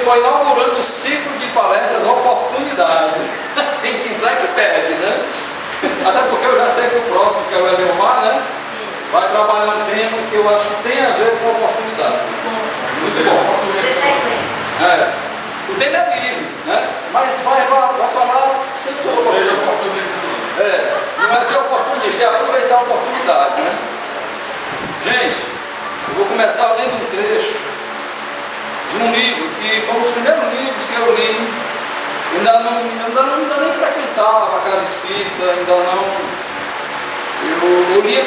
estou inaugurando o ciclo de palestras Oportunidades. Quem quiser que pegue, né? Até porque eu já sei que o próximo, que é o Eliomar, né? Vai trabalhar um tema que eu acho que tem a ver com oportunidade. Muito bom. O tema é livre, né? Mas vai falar sempre sobre oportunidade. Não é ser oportunista, é aproveitar a oportunidade, né? Gente, eu vou começar lendo um trecho de um livro que foi um dos primeiros livros que eu li. Eu ainda nem frequentava a casa espírita, ainda não. Eu li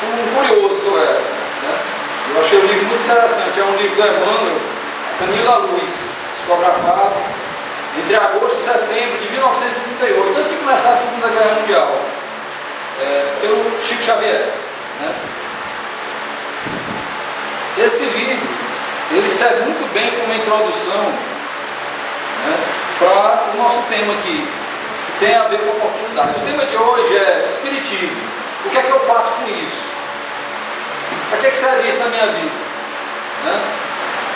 como um curioso que eu era, né? Eu achei o livro muito interessante. É um livro do Emmanuel, Caminho da Luz, psicografado entre agosto e setembro de 1938, antes de começar a Segunda Guerra Mundial, pelo Chico Xavier, né? Esse livro, ele serve muito bem como introdução, né, para o nosso tema aqui, que tem a ver com oportunidade. O tema de hoje é Espiritismo. O que é que eu faço com isso? Para que serve isso na minha vida? Né?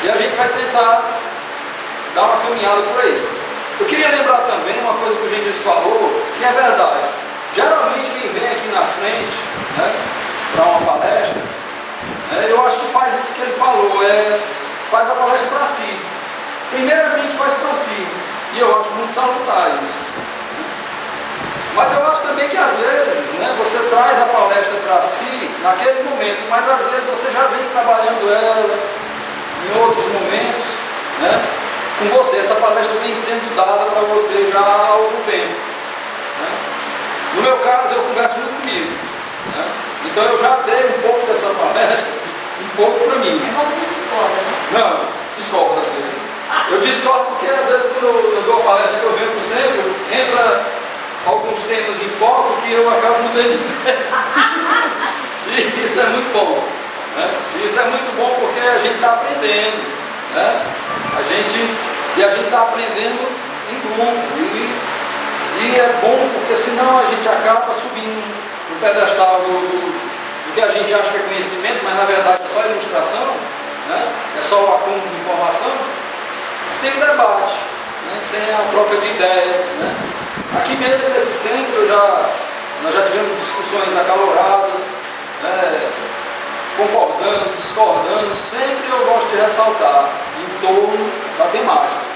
E a gente vai tentar dar uma caminhada por aí. Eu queria lembrar também uma coisa que o Gênesis falou, que é verdade. Geralmente quem vem aqui na frente, né, para uma palestra, eu acho que faz isso que ele falou, faz a palestra para si. Primeiramente faz para si. E eu acho muito salutar isso. Mas eu acho também que às vezes, né, você traz a palestra para si naquele momento, mas às vezes você já vem trabalhando ela em outros momentos, né, com você. Essa palestra vem sendo dada para você já há algum tempo, né? No meu caso, eu converso muito comigo, né? Então eu já dei um pouco dessa palestra, um pouco para mim. É como ele discorda, né? Não, discordo às vezes. Eu discordo porque às vezes quando eu dou a palestra que eu venho para o centro, entra alguns temas em foco que eu acabo mudando de ideia. E isso é muito bom, né? Isso é muito bom porque a gente está aprendendo, né? A gente está aprendendo em grupo. E é bom porque senão a gente acaba subindo no pedestal do que a gente acha que é conhecimento, mas na verdade é só ilustração, né? É só o acúmulo de informação, sem debate, né? Sem a troca de ideias, né? Aqui mesmo nesse centro nós já tivemos discussões acaloradas, né? Concordando, discordando. Sempre eu gosto de ressaltar em torno da temática,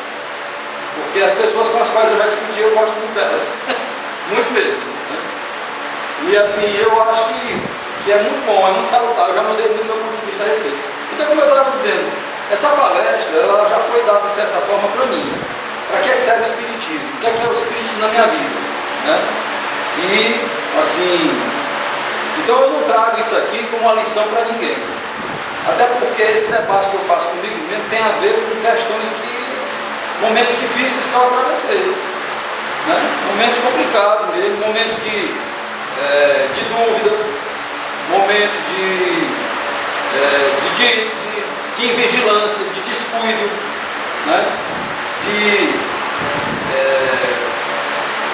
porque as pessoas com as quais eu já discuti, eu gosto muito delas, muito mesmo, né? E assim, eu acho que é muito bom, é muito salutar. Eu já mandei muito meu ponto de vista a respeito. Então, como eu estava dizendo, essa palestra ela já foi dada de certa forma para mim. Para que serve o Espiritismo? O que é o Espiritismo na minha vida, né? E assim, então eu não trago isso aqui como uma lição para ninguém, até porque esse debate que eu faço comigo mesmo tem a ver com questões momentos difíceis que eu atravessei, né? Momentos complicados mesmo, momentos de dúvida, momentos de invigilância, de descuido, né? De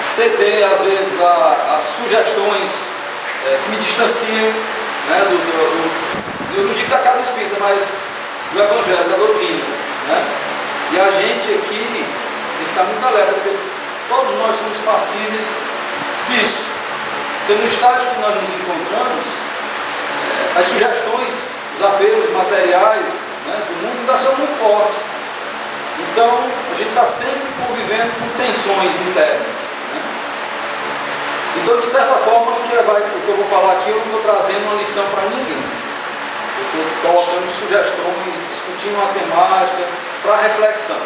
ceder às vezes a sugestões que me distanciam, né? Eu não digo da casa espírita, mas do Evangelho, da doutrina, né? E a gente aqui tem que estar muito alerta, porque todos nós somos passíveis disso. Porque no estágio que nós nos encontramos, as sugestões, os apelos materiais, né, do mundo ainda são muito fortes. Então, a gente está sempre convivendo com tensões internas, né? Então, de certa forma, o que eu vou falar aqui, eu não estou trazendo uma lição para ninguém. Eu estou colocando sugestões, discutindo uma temática para reflexão.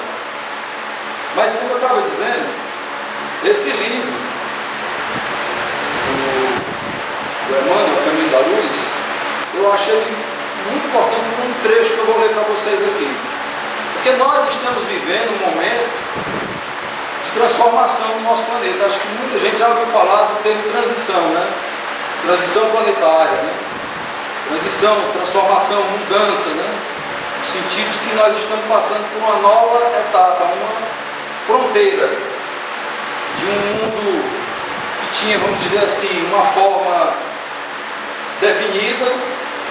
Mas, como eu estava dizendo, esse livro, do Emmanuel, Caminho da Luz, eu achei muito importante um trecho que eu vou ler para vocês aqui. Porque nós estamos vivendo um momento de transformação no nosso planeta. Acho que muita gente já ouviu falar do termo transição, né? Transição planetária, né? Transição, transformação, mudança, né? No sentido de que nós estamos passando por uma nova etapa, uma fronteira de um mundo que tinha, vamos dizer assim, uma forma definida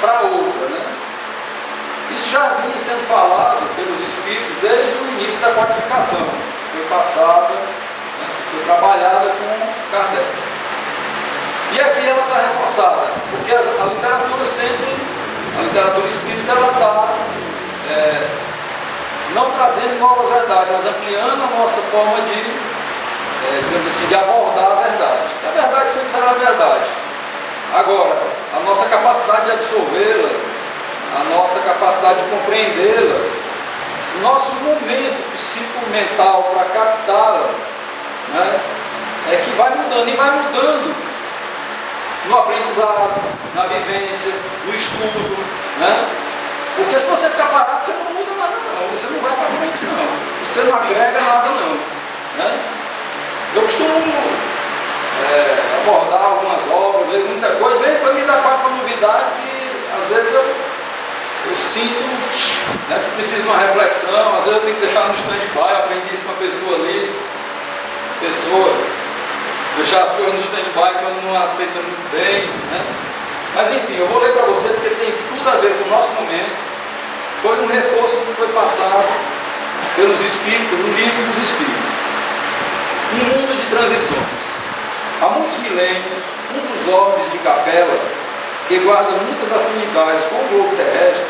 para outra, né? Isso já vinha sendo falado pelos Espíritos desde o início da codificação, foi passada, né, foi trabalhada com Kardec. E aqui ela está reforçada, porque a literatura sempre, a literatura espírita, ela está não trazendo novas verdades, mas ampliando a nossa forma digamos assim, de abordar a verdade. A verdade sempre será a verdade. Agora, a nossa capacidade de absorvê-la, a nossa capacidade de compreendê-la, o nosso momento psico-mental para captá-la, né, é que vai mudando, e vai mudando no aprendizado, na vivência, no estudo, né? Porque se você ficar parado, você não muda nada não, você não vai para frente não, você não agrega nada não, né? Eu costumo abordar algumas obras, ler muita coisa, vem para me dar parte uma novidade que às vezes eu sinto, né, que precisa de uma reflexão, às vezes eu tenho que deixar no stand-by, eu aprendi isso com uma pessoa ali, deixar as coisas no stand-by quando não aceita muito bem, né? Mas enfim, eu vou ler para você porque tem tudo a ver com o nosso momento. Foi um reforço que foi passado pelos Espíritos, no livro dos Espíritos. Um mundo de transições. Há muitos milênios, um dos homens de Capela, que guarda muitas afinidades com o globo terrestre.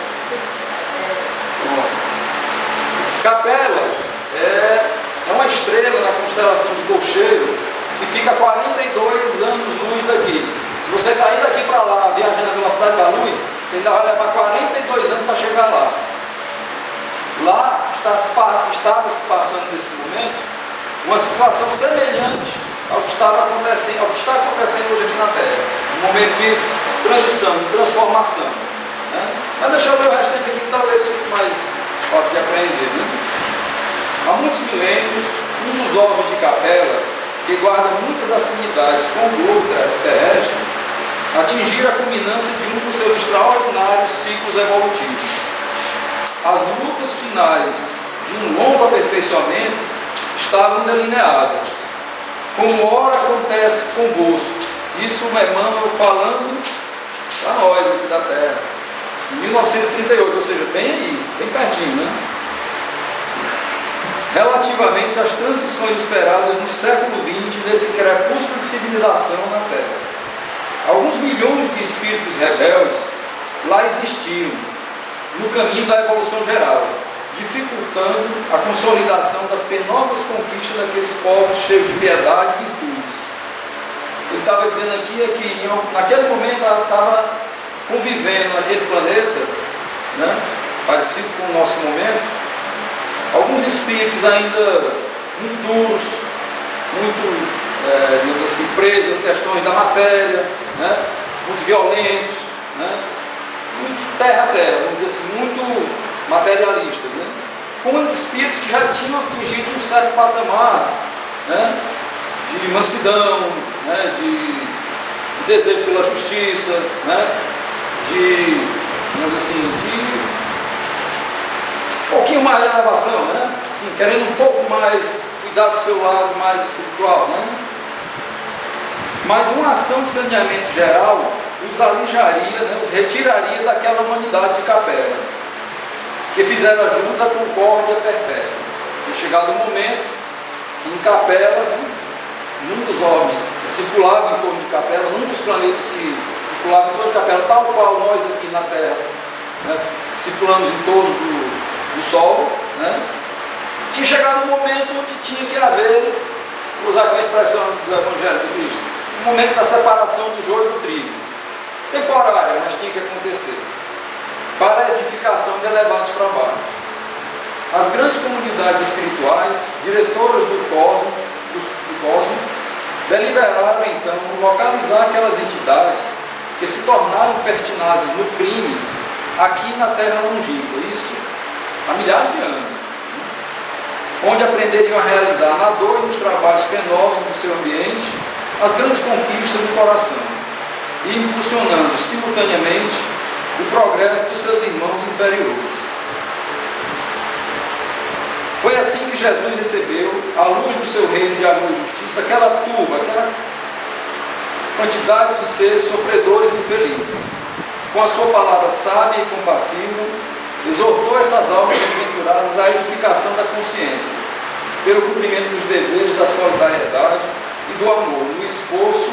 Capela é uma estrela na constelação de Colcheiro, que fica a 42 anos-luz daqui. Se você sair daqui para lá, viajando na velocidade da luz, você ainda vai levar 42 anos para chegar lá. Lá estava se passando nesse momento uma situação semelhante ao que está acontecendo hoje aqui na Terra. Um momento de transição, de transformação, né? Mas deixa eu ler o restante aqui que talvez fique mais fácil de aprender, né? Há muitos milênios, um dos homens de Capela, que guarda muitas afinidades com o globo terrestre, atingir a culminância de um dos seus extraordinários ciclos evolutivos. As lutas finais de um longo aperfeiçoamento estavam delineadas, como ora acontece convosco. Isso o Emmanuel falando para nós aqui da Terra, em 1938, ou seja, bem aí, bem pertinho, né? Relativamente às transições esperadas no século XX, nesse crepúsculo de civilização na Terra. Alguns milhões de espíritos rebeldes lá existiam, no caminho da evolução geral, dificultando a consolidação das penosas conquistas daqueles povos cheios de piedade e virtudes. Ele estava dizendo aqui é que naquele momento ela estava convivendo naquele planeta, né, parecido com o nosso momento, alguns espíritos ainda muito duros, muito, digamos assim, presos às questões da matéria, né, muito violentos, né, muito terra-terra, vamos dizer assim, muito materialistas, né, com espíritos que já tinham atingido um certo patamar, né, de mansidão, né, de desejo pela justiça, né, digamos assim, de um pouquinho mais de elevação, né? Assim, querendo um pouco mais cuidar do seu lado mais espiritual, né? Mas uma ação de saneamento geral os alijaria, né? Os retiraria daquela humanidade de Capela, que fizeram jus à concórdia perpétua. E chegado o momento que em Capela, né, um dos homens que circulava em torno de Capela, um dos planetas que circulava em torno de Capela, tal qual nós aqui na Terra, né, circulamos em torno do Sol, né? Tinha chegado um momento onde tinha que haver, vou usar a expressão do Evangelho de Cristo, um momento da separação do joio do trigo, temporária, mas tinha que acontecer, para a edificação de elevados trabalhos. As grandes comunidades espirituais, diretoras do cosmos, deliberaram então localizar aquelas entidades que se tornaram pertinazes no crime aqui na Terra longínqua, isso há milhares de anos, onde aprenderiam a realizar na dor e nos trabalhos penosos do seu ambiente as grandes conquistas do coração, e impulsionando simultaneamente o progresso dos seus irmãos inferiores. Foi assim que Jesus recebeu, à luz do seu reino de amor e justiça, aquela turba, aquela quantidade de seres sofredores e infelizes, com a sua palavra sábia e compassiva, exortou essas almas desventuradas à edificação da consciência, pelo cumprimento dos deveres da solidariedade e do amor, no esforço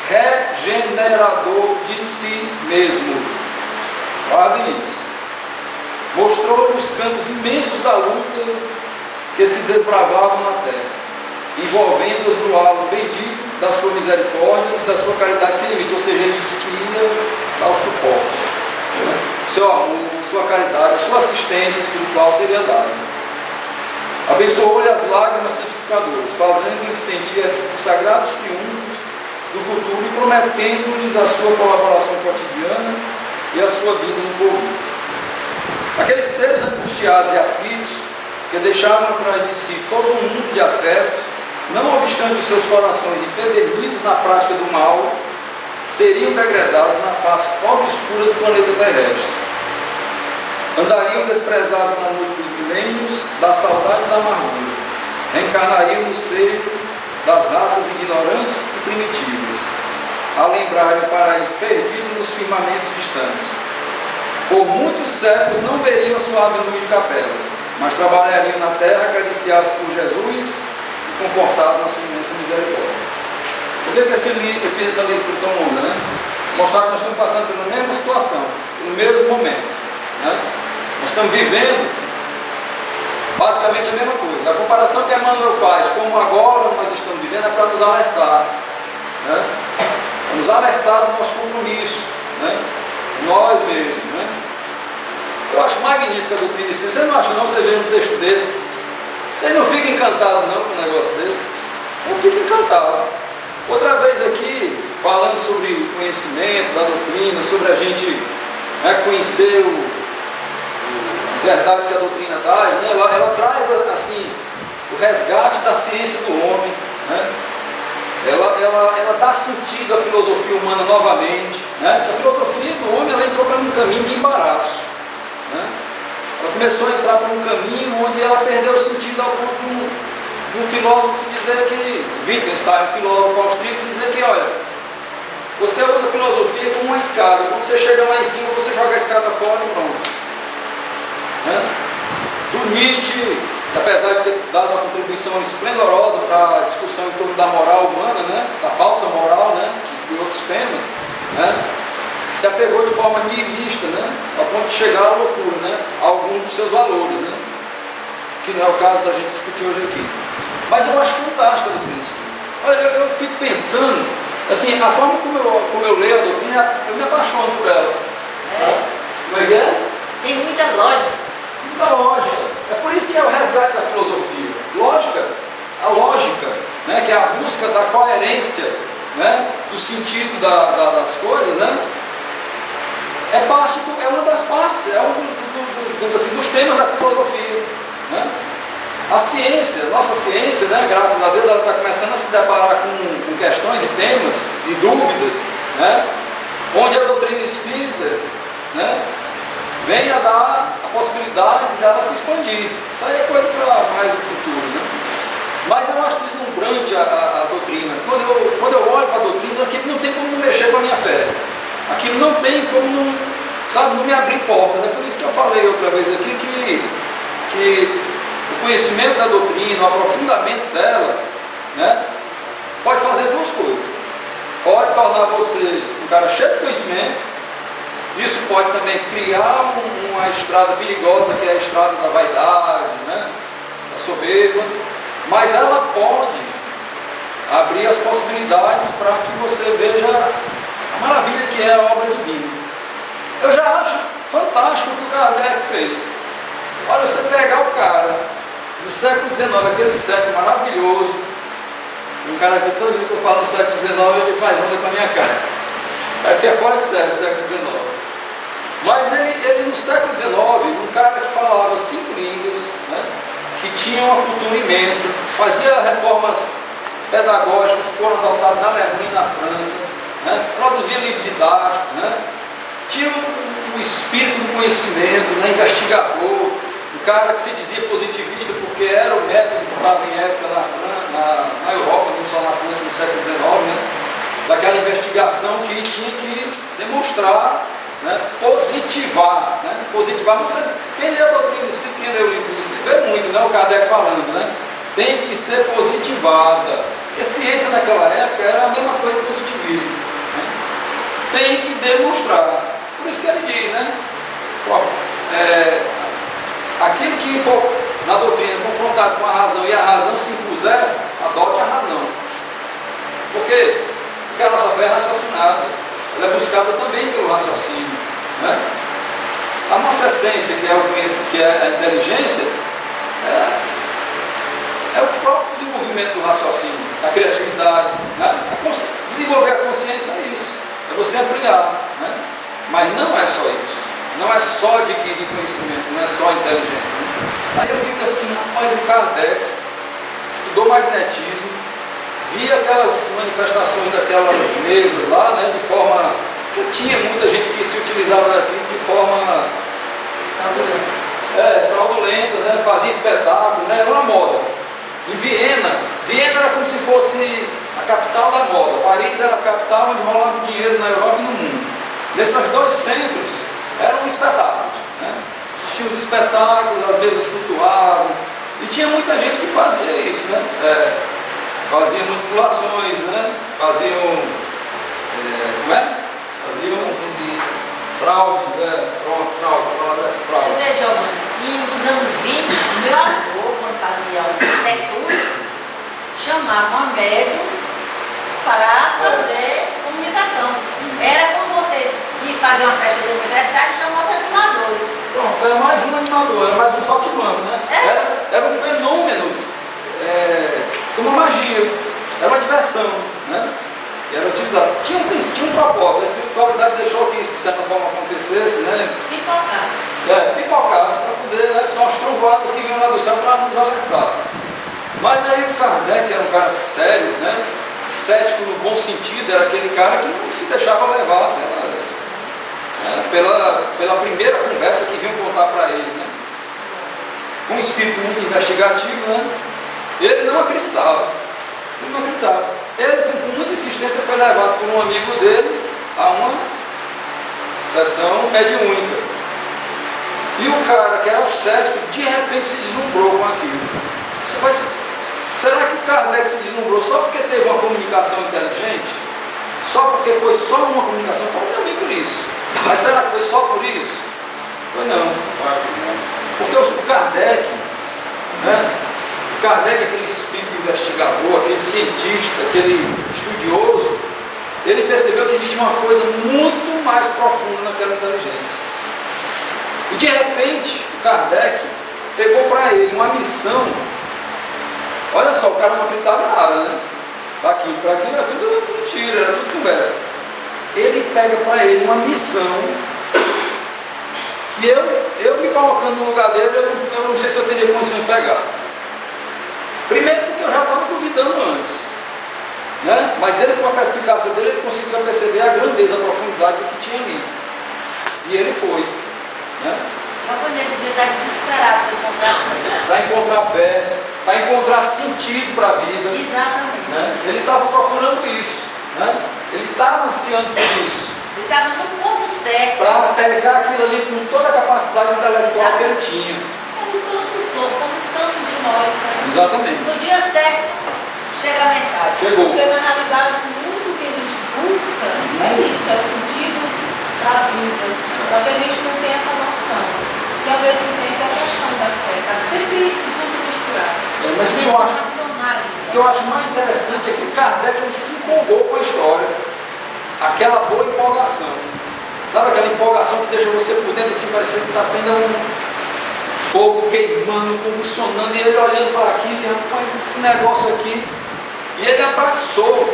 regenerador de si mesmo. Guardem isso. Mostrou os campos imensos da luta que se desbravavam na terra, envolvendo-os no halo bendito da sua misericórdia e da sua caridade sem limite. Ou seja, ele diz que ia dar o suporte, seu amor, sua caridade, a sua assistência espiritual seria dada. Abençoou-lhe as lágrimas santificadoras, fazendo-lhes sentir os sagrados triunfos do futuro e prometendo-lhes a sua colaboração cotidiana e a sua vida no povo. Aqueles seres angustiados e aflitos, que deixavam atrás de si todo um mundo de afetos, não obstante os seus corações empedernidos na prática do mal, seriam degradados na face obscura do planeta terrestre. Andariam desprezados na noite dos milênios, da saudade e da amargura. Reencarnariam no seio das raças ignorantes e primitivas, a lembrarem o paraíso perdido nos firmamentos distantes. Por muitos séculos não veriam a suave luz de capela, mas trabalhariam na terra acariciados por Jesus e confortados na sua imensa misericórdia. Por que eu fiz essa leitura tão longa, né? Mostrar que nós estamos passando pela mesma situação, no mesmo momento, né? Nós estamos vivendo basicamente a mesma coisa. A comparação que Emmanuel faz, como agora nós estamos vivendo, é para nos alertar, né? Para nos alertar do nosso compromisso, né? Nós mesmos, né? Eu acho magnífica a doutrina espírita. Vocês não acham não? Você vê um texto desse, vocês não ficam encantados não com um negócio desse? Eu fico encantado. Outra vez aqui, falando sobre o conhecimento da doutrina, sobre a gente conhecer os verdades que a doutrina traz, né? Ela traz assim o resgate da ciência do homem, né? Ela dá sentido à filosofia humana novamente, né? A filosofia do homem ela entrou para um caminho de embaraço, né? Ela começou a entrar para um caminho onde ela perdeu o sentido ao ponto de um filósofo dizer que, Wittgenstein, um filósofo austríaco, dizer que, olha, você usa a filosofia como uma escada, quando você chega lá em cima, você joga a escada fora e pronto. Né? Do Nietzsche, apesar de ter dado uma contribuição esplendorosa para a discussão em torno da moral humana, né? Da falsa moral, né? E outros temas, né? Se apegou de forma nihilista, né? Ao ponto de chegar à loucura, né? A alguns dos seus valores, né? Que não é o caso da gente discutir hoje aqui. Mas eu acho fantástico a doutrina espírita. Olha, eu fico pensando, assim, a forma como eu leio a doutrina, eu me apaixono por ela. Como é que é? Tem muita lógica. Muita lógica. É por isso que é o resgate da filosofia. Lógica, a lógica, né, que é a busca da coerência, né, do sentido das coisas, né, é uma das partes, é um dos temas da filosofia. Né? A ciência, nossa ciência, né, graças a Deus, ela está começando a se deparar com questões e temas e dúvidas, né, onde a doutrina espírita, né, vem a dar a possibilidade dela se expandir. Isso aí é coisa para mais no futuro, né? Mas eu acho deslumbrante a doutrina. Quando eu olho para a doutrina, aquilo não tem como não mexer com a minha fé. Aquilo não tem como não me abrir portas. É por isso que eu falei outra vez aqui que o conhecimento da doutrina, o aprofundamento dela, né, pode fazer duas coisas. Pode tornar você um cara cheio de conhecimento. Isso pode também criar uma estrada perigosa, que é a estrada da vaidade, né, da soberba, mas ela pode abrir as possibilidades para que você veja a maravilha que é a obra divina. Eu já acho fantástico o que o Kardec fez. Olha, você pegar o cara do século XIX, aquele século maravilhoso, um cara que todo dia que eu falo no século XIX, ele faz onda com a minha cara. É porque é fora de sério o século XIX. Mas ele no século XIX, um cara que falava 5 línguas, né, que tinha uma cultura imensa, fazia reformas pedagógicas que foram adotadas na Alemanha e na França, né, produzia livro didático, né, tinha o espírito do conhecimento, né, investigador, o cara que se dizia positivista porque era o método que estava em época na Europa, não só na França no século XIX, né, daquela investigação que tinha que demonstrar né? Positivar, né? Positivar, quem lê a doutrina do Espírito, quem lê o livro do Espírito, vê muito, né? O Kardec falando, né? Tem que ser positivada, porque ciência naquela época era a mesma coisa que positivismo, né? Tem que demonstrar, por isso que ele diz, né? Aquilo que for na doutrina confrontado com a razão e a razão se impuser, adote a razão. Por quê? Porque a nossa fé é raciocinada, ela é buscada também pelo raciocínio, né? A nossa essência, que é o conhecimento, que é a inteligência, é o próprio desenvolvimento do raciocínio, da criatividade, né? Desenvolver a consciência é isso, é você ampliar, né? Mas não é só isso, não é só adquirir conhecimento, não é só inteligência, né? Aí eu fico assim, rapaz, o Kardec estudou magnetismo, via aquelas manifestações daquelas mesas lá, né, de forma que tinha muita gente que se utilizava daquilo de forma fraudulenta, né, fazia espetáculo, né, era uma moda. Em Viena era como se fosse a capital da moda. Paris era a capital onde rolava dinheiro na Europa e no mundo. Nesses dois centros eram espetáculos, né? Tinha os espetáculos, as mesas flutuavam, e tinha muita gente que fazia isso, né? Fazia manipulações, né? Faziam fraudes, fraude. Você vê, Giovanni, e nos anos 20, meu avô, quando fazia arquitetura, chamava uma médium para fazer comunicação. Era como você ir fazer uma festa de aniversário e chamar os animadores. Pronto, era mais um animador, era mais um saltimbanco, né? Era um fenômeno, uma magia, era uma diversão, né? Que era utilizado. Tinha um propósito, a espiritualidade deixou que isso de certa forma acontecesse, né? Pipocasse para poder, né? São as trovoadas que vinham lá do céu para nos alertar. Mas aí o Kardec era um cara sério, né? Cético no bom sentido, era aquele cara que não se deixava levar pela primeira conversa que vinham contar para ele, né? Um espírito muito investigativo, né? Ele não acreditava. Ele, com muita insistência, foi levado por um amigo dele a uma sessão mediúnica. E o cara que era cético, de repente se deslumbrou com aquilo. Você vai dizer, será que o Kardec se deslumbrou só porque teve uma comunicação inteligente? Só porque foi só uma comunicação? Foi também por isso. Mas será que foi só por isso? Foi não. Porque o Kardec, né? O Kardec, aquele espírito investigador, aquele cientista, aquele estudioso, ele percebeu que existia uma coisa muito mais profunda naquela inteligência. E de repente, o Kardec pegou para ele uma missão. Olha só, o cara não acreditava em nada, né? Daquilo para aquilo era tudo mentira, era tudo conversa. Ele pega para ele uma missão que eu me colocando no lugar dele, eu não sei se eu teria condição de pegar. Primeiro porque eu já estava duvidando antes, né? Mas ele, com a perspicácia dele, ele conseguiu perceber a grandeza, a profundidade do que tinha ali. E ele foi, né? Ele devia estar desesperado para encontrar fé, para encontrar sentido para a vida. Exatamente. Né? Ele estava procurando isso, né? Ele estava ansiando por isso. Ele estava no ponto certo. Para pegar aquilo ali com toda a capacidade intelectual que ele tinha. Como tantos de nós, né? Exatamente. No dia certo, chega a mensagem. Chegou. Porque na realidade, muito que a gente busca é isso, é o sentido da vida. Só que a gente não tem essa noção. Que ao mesmo tempo é a questão da fé, está sempre junto misturado. Mas o que eu acho mais interessante é que o Kardec ele se empolgou com a história. Aquela boa empolgação. Sabe aquela empolgação que deixa você por dentro assim, parecendo que está tendo um fogo queimando, convulsionando, e ele olhando para aquilo, e rapaz, esse negócio aqui. E ele abraçou,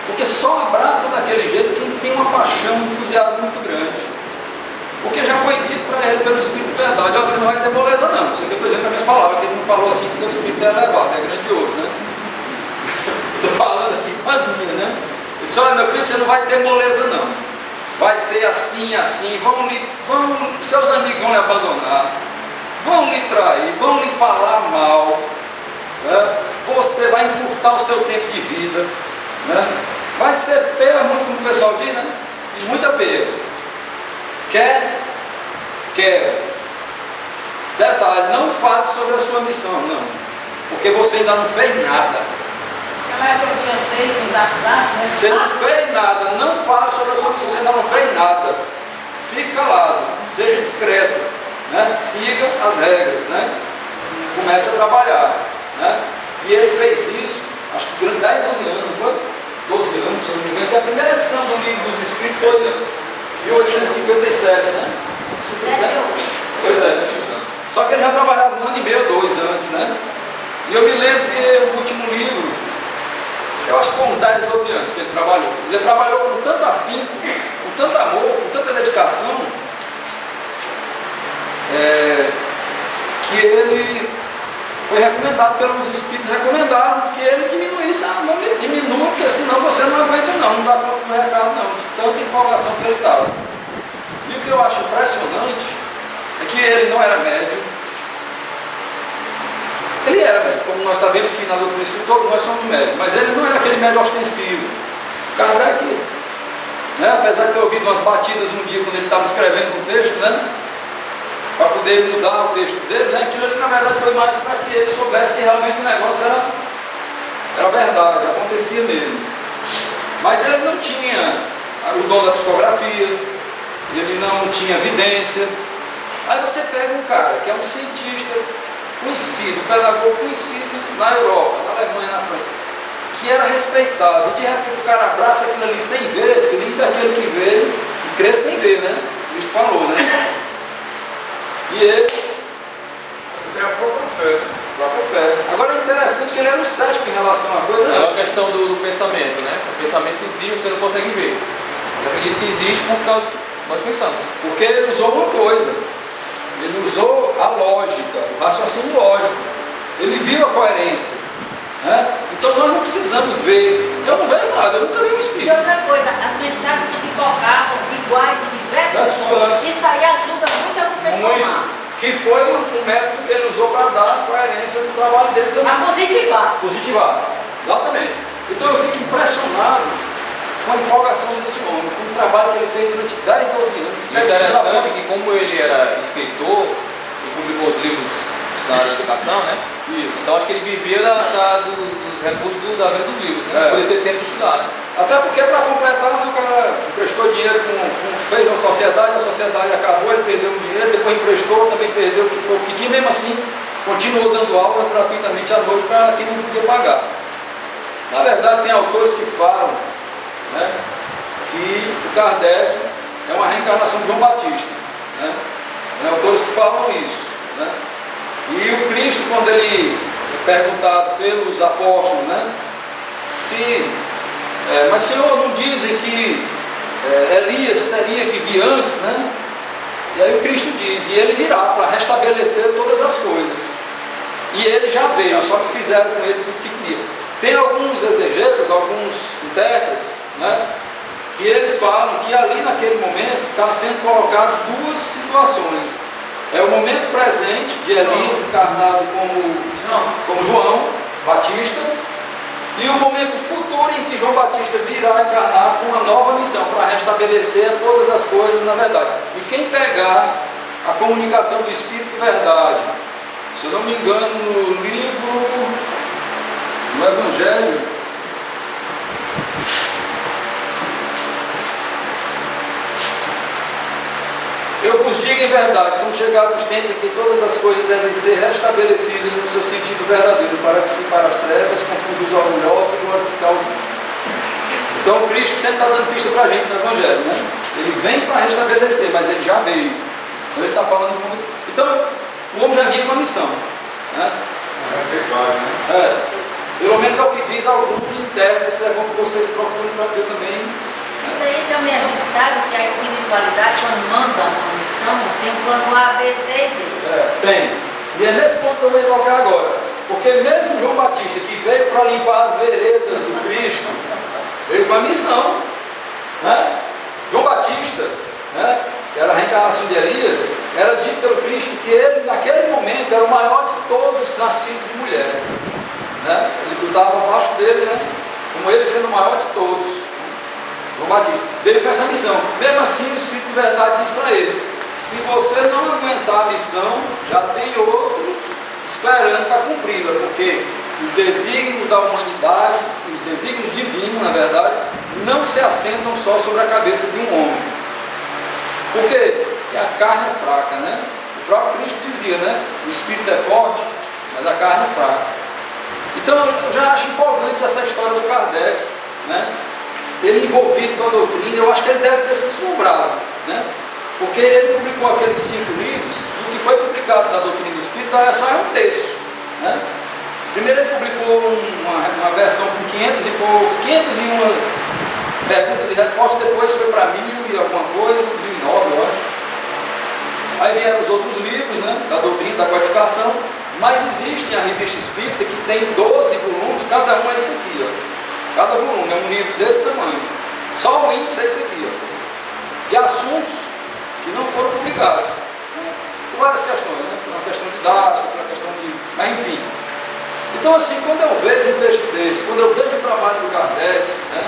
porque só abraça daquele jeito quem tem uma paixão, um entusiasmo muito grande. Porque já foi dito para ele pelo Espírito de verdade: olha, você não vai ter moleza não. Isso aqui eu estou dizendo com as minhas palavras, que ele não falou assim porque o Espírito é elevado, é grandioso, né? Estou falando aqui com as minhas, né? Ele disse: olha, meu filho, você não vai ter moleza não. Vai ser assim, seus amigos vão lhe abandonar, vão lhe trair, vão lhe falar mal, né? Você vai encurtar o seu tempo de vida, né? Vai ser peia, muito como o pessoal diz, né? Diz muita peia. Quer? Quero. Detalhe, não fale sobre a sua missão, não. Porque você ainda não fez nada. Aquela época eu tinha feito no Zap, né? Você não fez nada, não fale sobre a sua missão, você ainda não fez nada. Fique calado, seja discreto, né? Siga as regras, né? Comece a trabalhar, né? E ele fez isso, acho que durante 10, 12 anos, não foi? 12 anos, se eu não me engano, que a primeira edição do Livro dos Espíritos foi em 1857, né? 57? Pois é. Só que ele já trabalhava 1 ano e meio, 2 antes, né? E eu me lembro que o último livro, eu acho que foi uns 10, 12 anos que ele trabalhou. Ele trabalhou com tanto afinco, com tanto amor, com tanta dedicação, que ele foi recomendado pelos espíritos, recomendaram que ele diminuísse, não diminua, porque senão você não aguenta não dá conta do recado não, de tanta empolgação que ele estava. E o que eu acho impressionante é que ele não era médium. Ele era médium, como nós sabemos que na doutrina espírita todos nós somos médios, mas ele não era aquele médium ostensivo. Kardec, né, apesar de ter ouvido umas batidas um dia quando ele estava escrevendo um texto, né, para poder mudar o texto dele, né, aquilo ali na verdade foi mais para que ele soubesse que realmente o negócio era verdade, acontecia mesmo. Mas ele não tinha o dom da psicografia, ele não tinha evidência. Aí você pega um cara que é um cientista conhecido, um pedagogo conhecido na Europa, na Alemanha, na França, que era respeitado, e de repente o cara abraça aquilo ali sem ver, feliz daquele que vê e crê sem ver, né? Cristo falou, né? E ele... Isso é a própria fé. Própria fé. Agora é interessante que ele era um cético em relação a coisa. É uma questão do pensamento, né? O pensamento existe, você não consegue ver. Você acredita que existe por causa que nós pensamos. Porque ele usou uma coisa. Ele usou a lógica, o raciocínio lógico. Ele viu a coerência, né? Então nós não precisamos ver. Eu não vejo nada, eu nunca vi um E espírito. outra coisa, as mensagens se pipocavam iguais em diversos pontos. Isso aí ajuda muito a você somar. Que foi um método que ele usou para dar coerência no trabalho dele também. A positivar. Positivar, exatamente. Então eu fico impressionado com a empolgação desse homem, com o trabalho que ele fez durante 10, 12 anos. E o interessante é que como ele era escritor e publicou os livros na área da educação, né? Isso. Então acho que ele vivia dos recursos da venda dos livros, né? É. Poder ter tempo de estudar, né? Até porque para completar, né, o cara emprestou dinheiro, fez uma sociedade, a sociedade acabou, ele perdeu o dinheiro, depois emprestou, também perdeu o que tinha, mesmo assim continuou dando aulas gratuitamente à noite para quem não podia pagar. Na verdade tem autores que falam, né, que o Kardec é uma reencarnação de João Batista, né? Tem autores que falam isso, né? E o Cristo, quando ele é perguntado pelos apóstolos, né, mas Senhor, não dizem que Elias teria que vir antes, né? E aí o Cristo diz, e ele virá para restabelecer todas as coisas. E ele já veio, só que fizeram com ele tudo o que queria. Tem alguns exegetas, alguns intérpretes, né, que eles falam que ali naquele momento está sendo colocado duas situações. É o momento presente de Elias encarnado como João Batista, e o momento futuro em que João Batista virá encarnar com uma nova missão para restabelecer todas as coisas na verdade. E quem pegar a comunicação do Espírito Verdade, se eu não me engano, no livro, no Evangelho, eu vos digo em verdade, são chegados os tempos em que todas as coisas devem ser restabelecidas no seu sentido verdadeiro, para dissipar as trevas, confundir os orgulhosos e glorificar o justo. Então o Cristo sempre está dando pista para a gente no Evangelho, né? Ele vem para restabelecer, mas ele já veio. Então ele está falando muito. Então o homem já vinha com a missão, né? Pelo menos é o que diz alguns intérpretes, é bom que vocês procurem para ver também. Isso aí também a gente sabe que a espiritualidade, quando manda uma missão, tem um plano A, B, C e D. Tem. E é nesse ponto que eu vou tocar agora. Porque mesmo João Batista, que veio para limpar as veredas do Cristo, veio com a missão, né? João Batista, né, que era a reencarnação de Elias, era dito pelo Cristo que ele, naquele momento, era o maior de todos nascidos de mulher, né? Ele estava abaixo dele, né? Como ele sendo o maior de todos. João Batista, veio com essa missão. Mesmo assim, o Espírito de verdade diz para ele: se você não aguentar a missão, já tem outros esperando para cumpri-la, porque os desígnios da humanidade, os desígnios divinos, na verdade, não se assentam só sobre a cabeça de um homem. Por quê? Porque a carne é fraca, né? O próprio Cristo dizia, né? O Espírito é forte, mas a carne é fraca. Então eu já acho empolgante essa história do Kardec, né? Ele envolvido com a doutrina, eu acho que ele deve ter se deslumbrado, né? Porque ele publicou aqueles 5 livros, e o que foi publicado da doutrina espírita só é um terço, né? Primeiro ele publicou uma versão com 501 perguntas e respostas, depois foi para 1000 e alguma coisa, 1009 eu acho. Aí vieram os outros livros, né, da doutrina, da codificação, mas existe a revista espírita que tem 12 volumes, cada um é esse aqui, ó. Cada volume é um livro desse tamanho. Só o índice é esse aqui, ó, de assuntos que não foram publicados. Por várias questões, né? Por uma questão didática, por uma questão de... Mas enfim. Então assim, quando eu vejo um texto desse, quando eu vejo o trabalho do Kardec, né?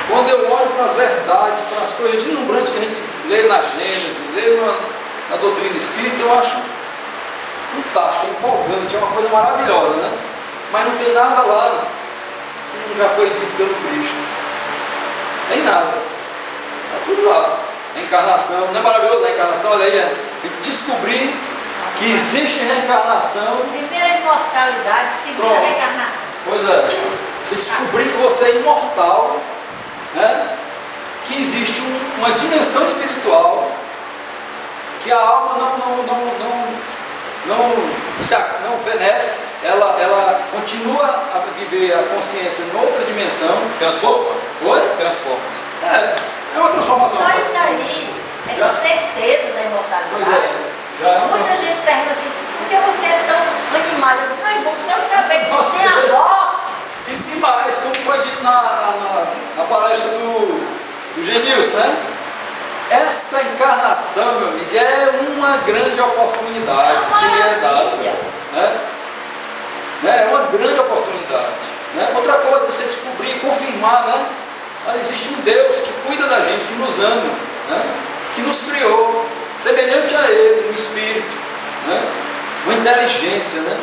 Quando eu olho para as verdades, para as coisas deslumbrantes que a gente lê na Gênesis, lê na doutrina espírita, eu acho fantástico, empolgante, é uma coisa maravilhosa, né? Mas não tem nada lá que não já foi dito pelo Cristo. Tem nada. Está tudo lá. Reencarnação, não é maravilhoso a reencarnação? Olha aí, é descobrir que existe reencarnação. Primeira imortalidade, segunda Pronto. reencarnação. Pois é. Você descobrir que você é imortal, né? Que existe uma dimensão espiritual, que a alma não fenece, ela continua a viver a consciência em outra dimensão. Transforma. Oi? Transforma-se. É uma transformação. Só isso aí, essa certeza da imortalidade. Pois é. Já é uma... Muita gente pergunta assim, por que você é tão animado? Eu digo, não, irmão, se eu saber que Nossa, você é a morte. E mais, como foi dito na palestra do Genilson, né? Essa encarnação, meu amigo, é uma grande oportunidade que lhe é dada. Né? É uma grande oportunidade. Né? Outra coisa, você descobrir, confirmar, né? Olha, existe um Deus que cuida da gente, que nos ama, né? Que nos criou, semelhante a Ele, um espírito, né? Uma inteligência, né?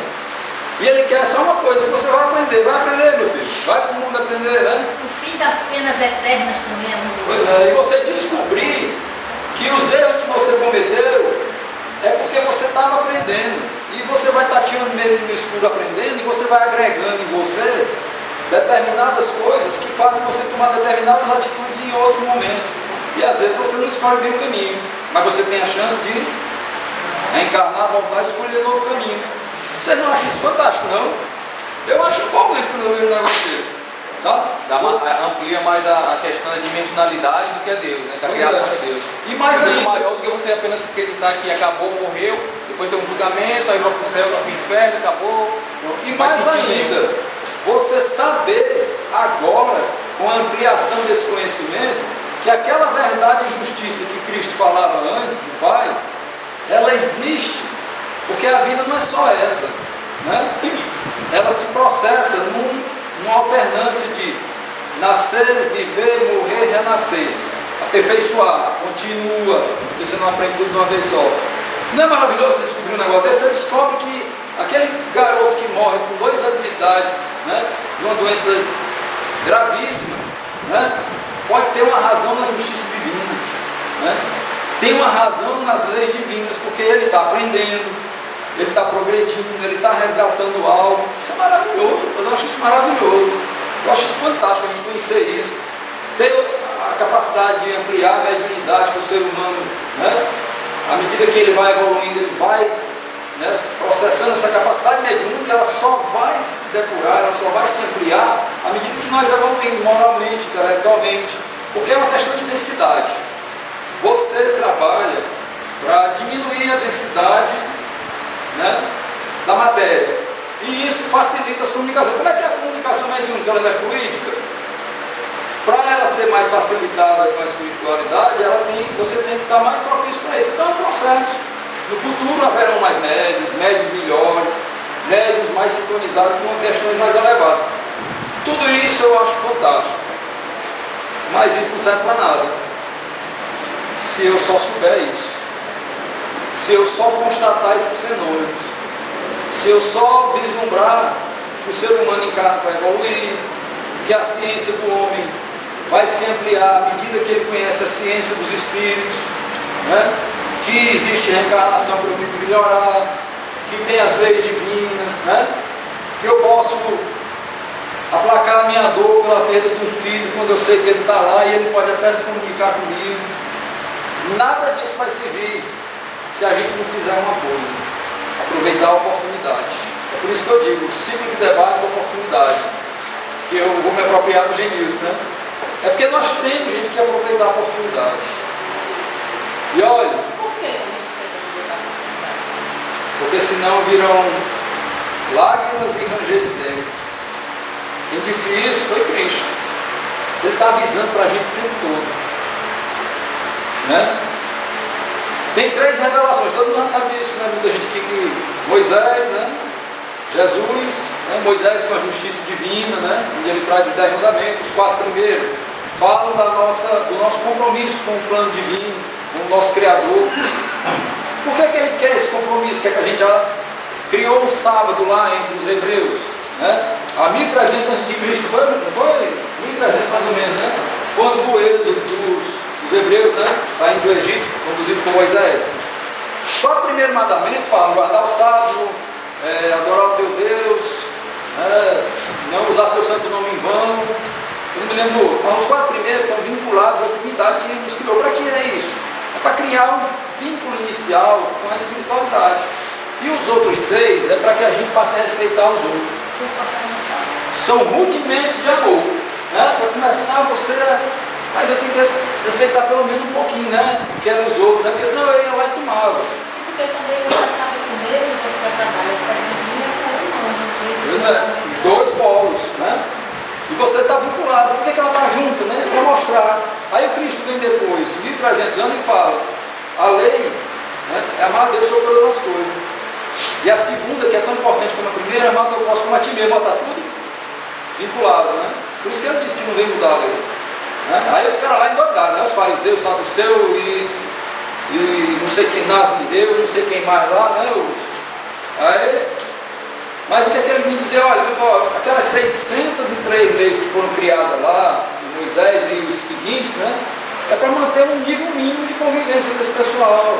E Ele quer só uma coisa, que você vai aprender, meu filho, vai para o mundo aprender, né? O fim das penas eternas também é muito Pois bom. é, e você descobrir que os erros que você cometeu é porque você estava aprendendo, e você vai tateando meio que no escuro aprendendo, e você vai agregando em você determinadas coisas que fazem você tomar determinadas atitudes em outro momento, e às vezes você não escolhe bem o caminho, mas você tem a chance de reencarnar, voltar e escolher um novo caminho. Você não acha isso fantástico, não? Eu acho empolgante quando eu vejo um negócio desse, sabe? Amplia mais a questão da dimensionalidade do que é Deus, né? Da Pois criação é. de Deus. E mais é muito ainda, maior do que você apenas acreditar que acabou, morreu, depois tem um julgamento, aí vai para o céu, vai para o inferno, acabou. e Não faz mais sentido nenhum. ainda, você saber agora, com a ampliação desse conhecimento, que aquela verdade e justiça que Cristo falava antes do Pai, ela existe, porque a vida não é só essa, né? Ela se processa numa alternância de nascer, viver, morrer, renascer, aperfeiçoar, continua, porque você não aprende tudo de uma vez só. Não é maravilhoso você descobrir um negócio desse? Você descobre que aquele garoto que morre com 2 anos de idade, né, de uma doença gravíssima, né, pode ter uma razão na justiça divina, né? Tem uma razão nas leis divinas, porque ele está aprendendo, ele está progredindo, ele está resgatando algo. Isso é maravilhoso, eu acho isso maravilhoso, eu acho isso fantástico a gente conhecer isso, ter a capacidade de ampliar a mediunidade para o ser humano, né? À medida que ele vai evoluindo, ele vai, né, processando essa capacidade mediúnica, ela só vai se depurar, ela só vai se ampliar à medida que nós evoluímos moralmente, intelectualmente, porque é uma questão de densidade. Você trabalha para diminuir a densidade, né, da matéria, e isso facilita as comunicações. Como é que é a comunicação mediúnica? Ela não é fluídica? Para ela ser mais facilitada com a espiritualidade, você tem que estar mais propício para isso. Então é um processo. No futuro haverão mais médios melhores, médios mais sintonizados com questões mais elevadas. Tudo isso eu acho fantástico. Mas isso não serve para nada. Se eu só souber isso. Se eu só constatar esses fenômenos. Se eu só vislumbrar que o ser humano encarna vai evoluir, que a ciência do homem vai se ampliar à medida que ele conhece a ciência dos espíritos, né? Que existe reencarnação para eu melhorar, que tem as leis divinas, né? Que eu posso aplacar a minha dor pela perda de um filho quando eu sei que ele está lá e ele pode até se comunicar comigo. Nada disso vai servir se a gente não fizer uma coisa: aproveitar a oportunidade. É por isso que eu digo, ciclo de debates, oportunidade. Que eu vou me apropriar do Genilson, né? É porque nós temos, gente, que aproveitar a oportunidade. E olha, Por que a gente tem que aproveitar a oportunidade? porque senão virão lágrimas e ranger de dentes. Quem disse isso foi Cristo. Ele está avisando para a gente o tempo todo, né? Tem 3 revelações, todo mundo sabe disso, né? Muita gente aqui que Moisés, né? Jesus, né? Moisés com a justiça divina, né? Onde ele traz os 10 mandamentos. Os 4 primeiros falam do nosso compromisso com o plano divino, com o nosso Criador. Por que ele quer esse compromisso? Quer que a gente já criou um sábado lá entre os hebreus, né? A 1300 a.C., não foi? 1300 mais ou menos, né? Quando o êxodo dos hebreus, né? Saindo do Egito, conduzido por Moisés. Só o primeiro mandamento fala: guardar o sábado, adorar o teu Deus, não usar seu santo nome em vão. Eu não me lembro do outro. Mas os 4 primeiros estão vinculados à divindade que nos criou. Para que é isso? É para criar um vínculo inicial com a espiritualidade. E os outros 6 é para que a gente passe a respeitar os outros. São rudimentos de amor, né? Para começar você mas eu tenho que respeitar pelo menos um pouquinho, né? Que eram os outros, né? Porque senão eu ia lá e tomava. Porque também você acaba com eles, você vai trabalhar com a divina e com o humano. Pois é, os 2 polos, né? E você está vinculado. Por que ela está junta, né? Para mostrar. Aí o Cristo vem depois, de 1300 anos, e fala: a lei, né, é amar a Deus sobre todas as coisas. E a segunda, que é tão importante como a primeira, é amar o teu próximo como a ti mesmo. Está tudo vinculado, né? Por isso que ele disse que não vem mudar a lei. Né? Aí os caras lá endoidaram, né? Os fariseus, saduceus e não sei quem nasce de Deus, não sei quem mais lá, né? Mas o que é que ele vem dizer? Olha, aquelas 603 leis que foram criadas lá, Moisés e os seguintes, né? É para manter um nível mínimo de convivência desse pessoal.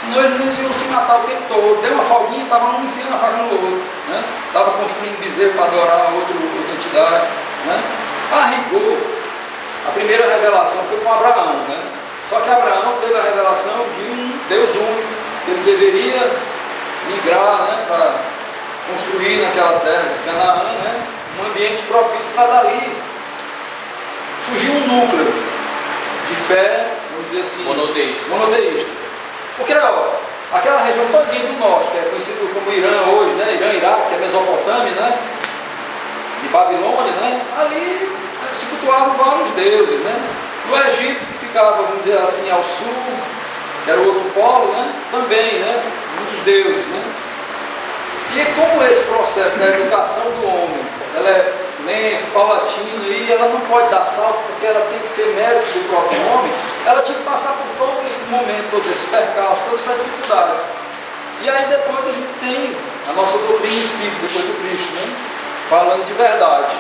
Senão eles iam se matar o tempo todo. Deu uma folguinha, estava um enfiando a faca no outro. Né? Estava construindo bezerro para adorar outra entidade. Né? A rigor, a primeira revelação foi com Abraão. Né? Só que Abraão teve a revelação de um Deus único, que ele deveria migrar, né, para construir naquela terra de Canaã, né, um ambiente propício para dali surgiu um núcleo de fé, vamos dizer assim, monoteísta. Porque ó, aquela região todinha do norte, que é conhecido como Irã hoje, né, Irã, Iraque, que é Mesopotâmia, né, de Babilônia, né, ali se cultuavam vários deuses, né. No Egito, que ficava, vamos dizer assim, ao sul, que era o outro polo, né, também, né, muitos deuses, né. E como esse processo da educação do homem, ela é lenta, paulatina, e ela não pode dar salto, porque ela tem que ser mérito do próprio homem, ela tinha que passar por todos esses momentos, todos esses percalços, todas essas dificuldades. E aí depois a gente tem a nossa doutrina espírita, depois do Cristo, né, falando de verdade.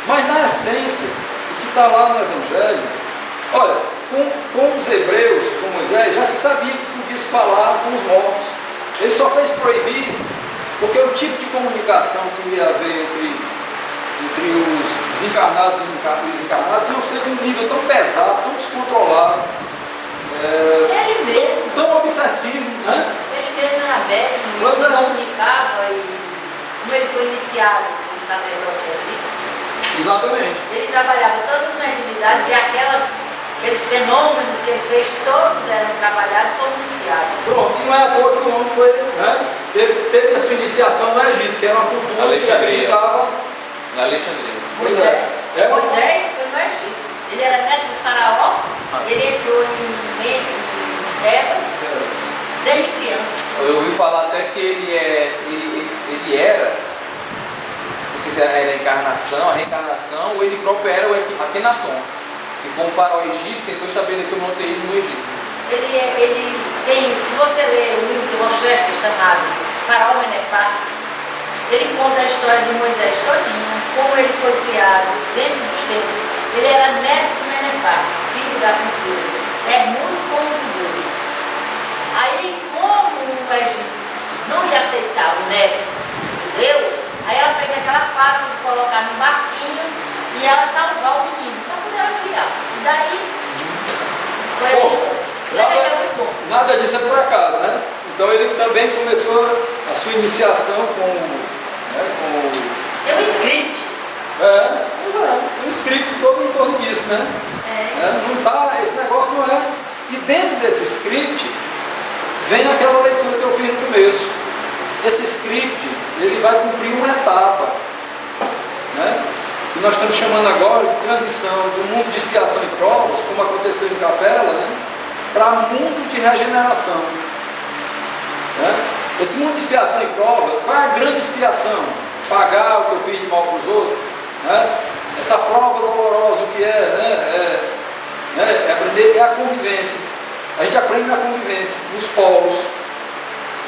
Mas na essência, o que está lá no Evangelho, olha, com os hebreus, com Moisés, já se sabia que podia se falar com os mortos. Ele só fez proibir, porque o tipo de comunicação que ia haver entre os desencarnados e os encarnados ia ser de um nível tão pesado, tão descontrolado, Ele mesmo. tão obsessivo, né? Ele mesmo era médico, Pois se é. comunicava e como ele foi iniciado como sacerdote egípcio, Exatamente. ele trabalhava todas as mediunidades e aqueles fenômenos que ele fez, todos eram trabalhados como iniciados. Pronto, e não é à toa que o homem foi, né? Teve a sua iniciação no Egito, que era uma cultura que Alexandria. acreditava. Na Alexandria. Moisés, É. Moisés foi no Egito. Ele era neto do faraó, ele entrou em Tebas desde criança. Eu ouvi falar até que ele era, sei se era a encarnação, a reencarnação, ou ele próprio era o Akenaton, que como faraó egípcio tentou estabelecer o monoteísmo no Egito. Ele tem, se você ler o livro de Rochester chamado Faraó Menefart, ele conta a história de Moisés todinho, como ele foi criado dentro dos tempos. Ele era neto de Menefart, filho da princesa Hermúdes como judeu. Aí, como o Egito não ia aceitar o neto judeu, aí ela fez aquela fase de colocar no barquinho e ela salvar o menino, para poder ela criar. E daí, foi a história. Nada disso é por acaso, né? Então ele também começou a sua iniciação com Tem um script. Um script todo em torno disso, né? Não tá, esse negócio não é. E dentro desse script vem aquela leitura que eu fiz no começo. Esse script, ele vai cumprir uma etapa, né? Que nós estamos chamando agora de transição do mundo de expiação e provas, como aconteceu em Capela, né? Para mundo de regeneração. Né? Esse mundo de expiação e prova, qual é a grande expiação? Pagar o que eu fiz de mal para os outros, né? Essa prova dolorosa, o que é, né? Aprender é a convivência. A gente aprende na convivência, nos polos,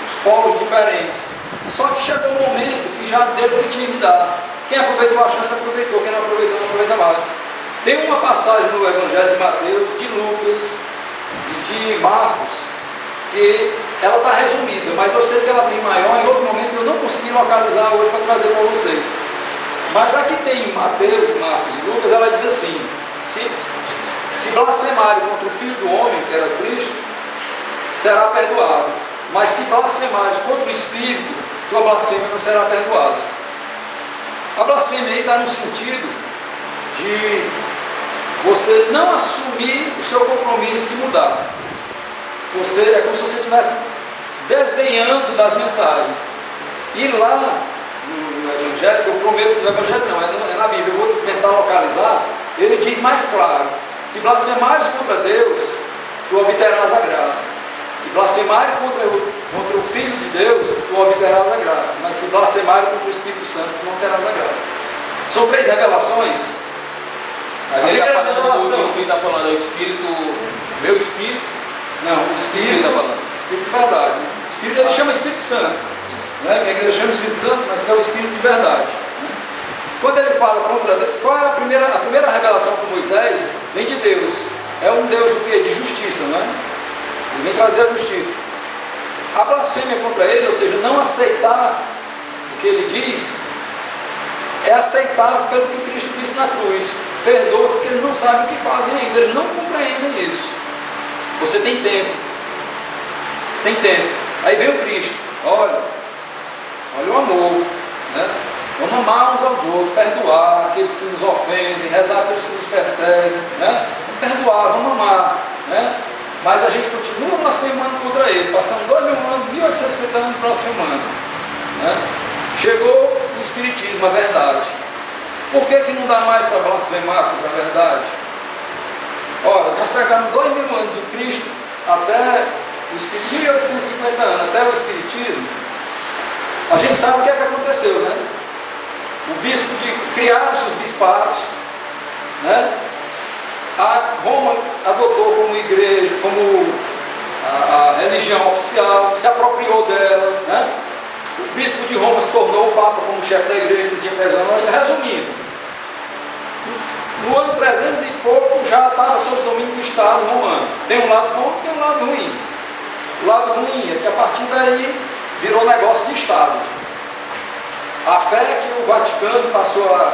os polos diferentes. Só que chegou um momento que já deu o que tinha que dar. Quem aproveitou a chance aproveitou, quem não aproveitou não aproveita mais. Tem uma passagem no Evangelho de Mateus, de Lucas e de Marcos, que ela está resumida, mas eu sei que ela tem maior, em outro momento eu não consegui localizar hoje para trazer para vocês. Mas aqui tem Mateus, Marcos e Lucas, ela diz assim: se blasfemarem contra o Filho do Homem, que era Cristo, será perdoado. Mas se blasfemarem contra o Espírito, sua blasfêmia não será perdoada. A blasfêmia aí está no sentido de você não assumir o seu compromisso de mudar. É como se você estivesse desdenhando das mensagens. E lá no Evangelho, que eu prometo, no Evangelho não, é na Bíblia, eu vou tentar localizar, ele diz mais claro: se blasfemares contra Deus, tu obterás a graça. Se blasfemares contra o Filho de Deus, tu obterás a graça. Mas se blasfemares contra o Espírito Santo, tu não terás a graça. São 3 revelações. A primeira revelação. O Espírito está falando, é o Espírito, meu Espírito. Não, o Espírito está falando. Espírito de verdade. Né? O Espírito ele chama Espírito Santo. Né? Que a igreja chama Espírito Santo, mas que é o Espírito de verdade. Né? Quando ele fala contra Deus, qual é a primeira revelação com Moisés? Vem de Deus. É um Deus o quê? De justiça, não é? Ele vem trazer a justiça. A blasfêmia contra ele, ou seja, não aceitar o que ele diz, é aceitável pelo que Cristo disse na cruz. Perdoa porque eles não sabem o que fazem ainda, eles não compreendem isso. Você tem tempo. Tem tempo. Aí vem o Cristo. Olha o amor. Né? Vamos amar uns aos outros, perdoar aqueles que nos ofendem, rezar pelos que nos perseguem. Né? Perdoar, vamos amar. Né? Mas a gente continua blasfemando contra ele. Passando 2.000 anos, 1850 anos blasfemando. Né? Chegou o Espiritismo, a verdade. Por que não dá mais para blasfemar contra a verdade? Ora, nós pegamos 2.000 anos de Cristo até o Espiritismo, 1850 anos, até o Espiritismo. A gente sabe o que é que aconteceu, né? O bispo criaram-se os bispados, né? A Roma adotou como igreja, como a religião oficial, se apropriou dela, né? O bispo de Roma se tornou o Papa como chefe da igreja, que tinha pesão. Resumindo, no ano 300 e pouco já estava sob domínio do Estado romano. Tem um lado bom e tem um lado ruim. O lado ruim é que a partir daí virou negócio de Estado. A fé que o Vaticano passou a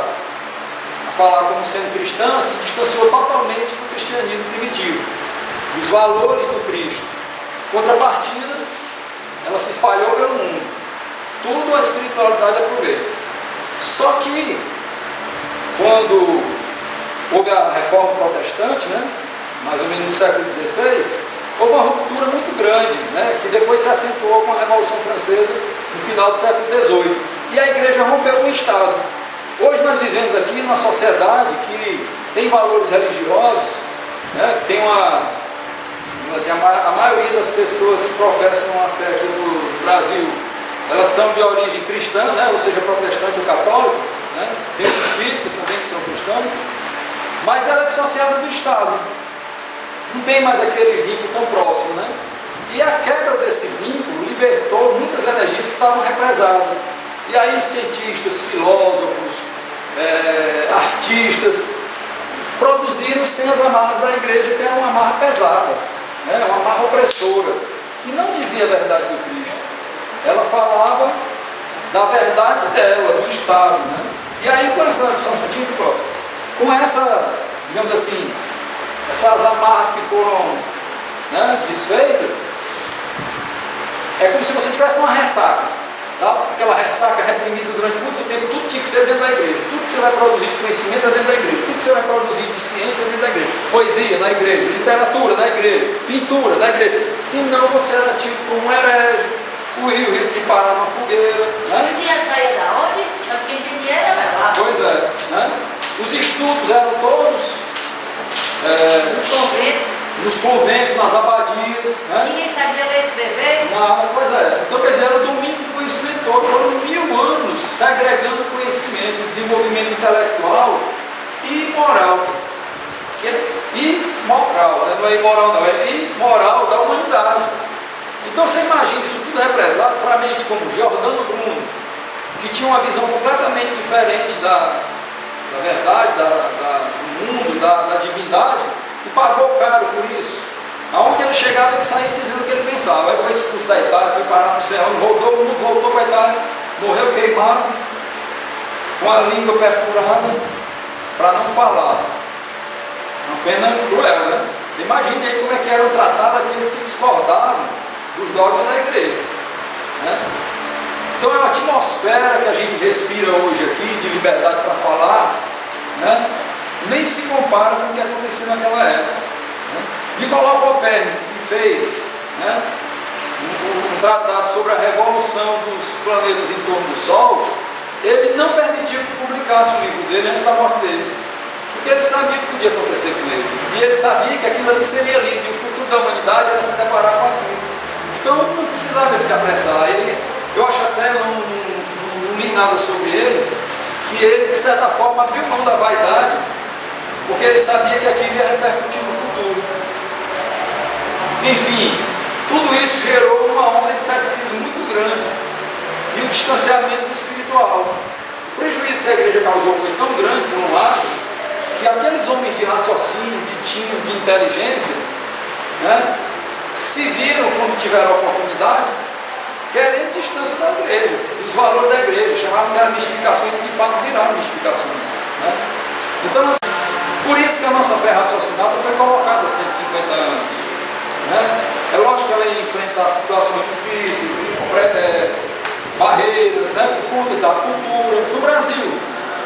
falar como sendo cristã se distanciou totalmente do cristianismo primitivo, dos valores do Cristo. Contrapartida, ela se espalhou pelo mundo. Tudo a espiritualidade aproveita. Só que quando houve a reforma protestante, né, mais ou menos no século XVI, houve uma ruptura muito grande, né, que depois se acentuou com a Revolução Francesa no final do século XVIII. E a igreja rompeu com o Estado. Hoje nós vivemos aqui numa sociedade que tem valores religiosos, né, tem a maioria das pessoas que professam a fé aqui no Brasil, elas são de origem cristã, né, ou seja, protestante ou católico, né? Tem os espíritas também que são cristãos, mas ela é dissociada do Estado. Não tem mais aquele vínculo tão próximo, né? E a quebra desse vínculo libertou muitas energias que estavam represadas. E aí cientistas, filósofos, artistas produziram sem as amarras da igreja, que era uma amarra pesada, né? Uma amarra opressora, que não dizia a verdade do Cristo. Ela falava da verdade dela, do Estado, né? E aí com essa, só um instantinho, com essa, digamos assim, essas amarras que foram, né, desfeitas, é como se você tivesse uma ressaca, sabe? Aquela ressaca reprimida durante muito tempo, tudo tinha que ser dentro da igreja, tudo que você vai produzir de conhecimento é dentro da igreja, tudo que você vai produzir de ciência é dentro da igreja, poesia na igreja, literatura na igreja, pintura na igreja, senão você era tido como um herege, corria o risco de parar na fogueira, né? E o dinheiro saía da onde? Só quem tinha dinheiro era lá. Pois é, né? Os estudos eram todos Nos conventos. nos conventos, nas abadias, né? Ninguém sabia ler e escrever. Não, pois é. Então, quer dizer, era o domínio do conhecimento todo. Foram 1000 anos segregando conhecimento, desenvolvimento intelectual e moral. Imoral, né? Não é imoral, não, é imoral da humanidade. Então, você imagina isso tudo represado para mentes como Giordano Bruno, que tinha uma visão completamente diferente da verdade, do mundo, da divindade, e pagou caro por isso. Aonde ele chegava, ele saía dizendo o que ele pensava. Aí foi expulso da Itália, foi parar no céu, voltou para a Itália, morreu queimado, com a língua perfurada, para não falar. Uma pena cruel, né? Você imagina aí como é que eram tratados aqueles que discordavam dos dogmas da igreja, né? Então é uma atmosfera que a gente respira hoje aqui, de liberdade para falar, né? Nem se compara com o que aconteceu naquela época, né? Nicolau Copérnico, que fez, né, um tratado sobre a revolução dos planetas em torno do Sol, ele não permitiu que publicasse o livro dele antes da morte dele, porque ele sabia o que podia acontecer com ele, e ele sabia que aquilo ali seria lido, e o futuro da humanidade era se deparar com aquilo. Então não precisava ele se apressar. Eu acho até, não li nada sobre ele, que ele de certa forma abriu mão da vaidade, porque ele sabia que aquilo ia repercutir no futuro. Enfim, tudo isso gerou uma onda de ceticismo muito grande e o distanciamento do espiritual. O prejuízo que a igreja causou foi tão grande, por um lado, que aqueles homens de raciocínio, de tino, de inteligência, né, se viram, quando tiveram a oportunidade, querendo distância da igreja, dos valores da igreja, chamavam que eram mistificações e de fato viraram mistificações, né? Então, por isso que a nossa fé raciocinada foi colocada há 150 anos, né? É lógico que ela ia enfrentar situações difíceis, barreiras, né, por conta da cultura. No Brasil,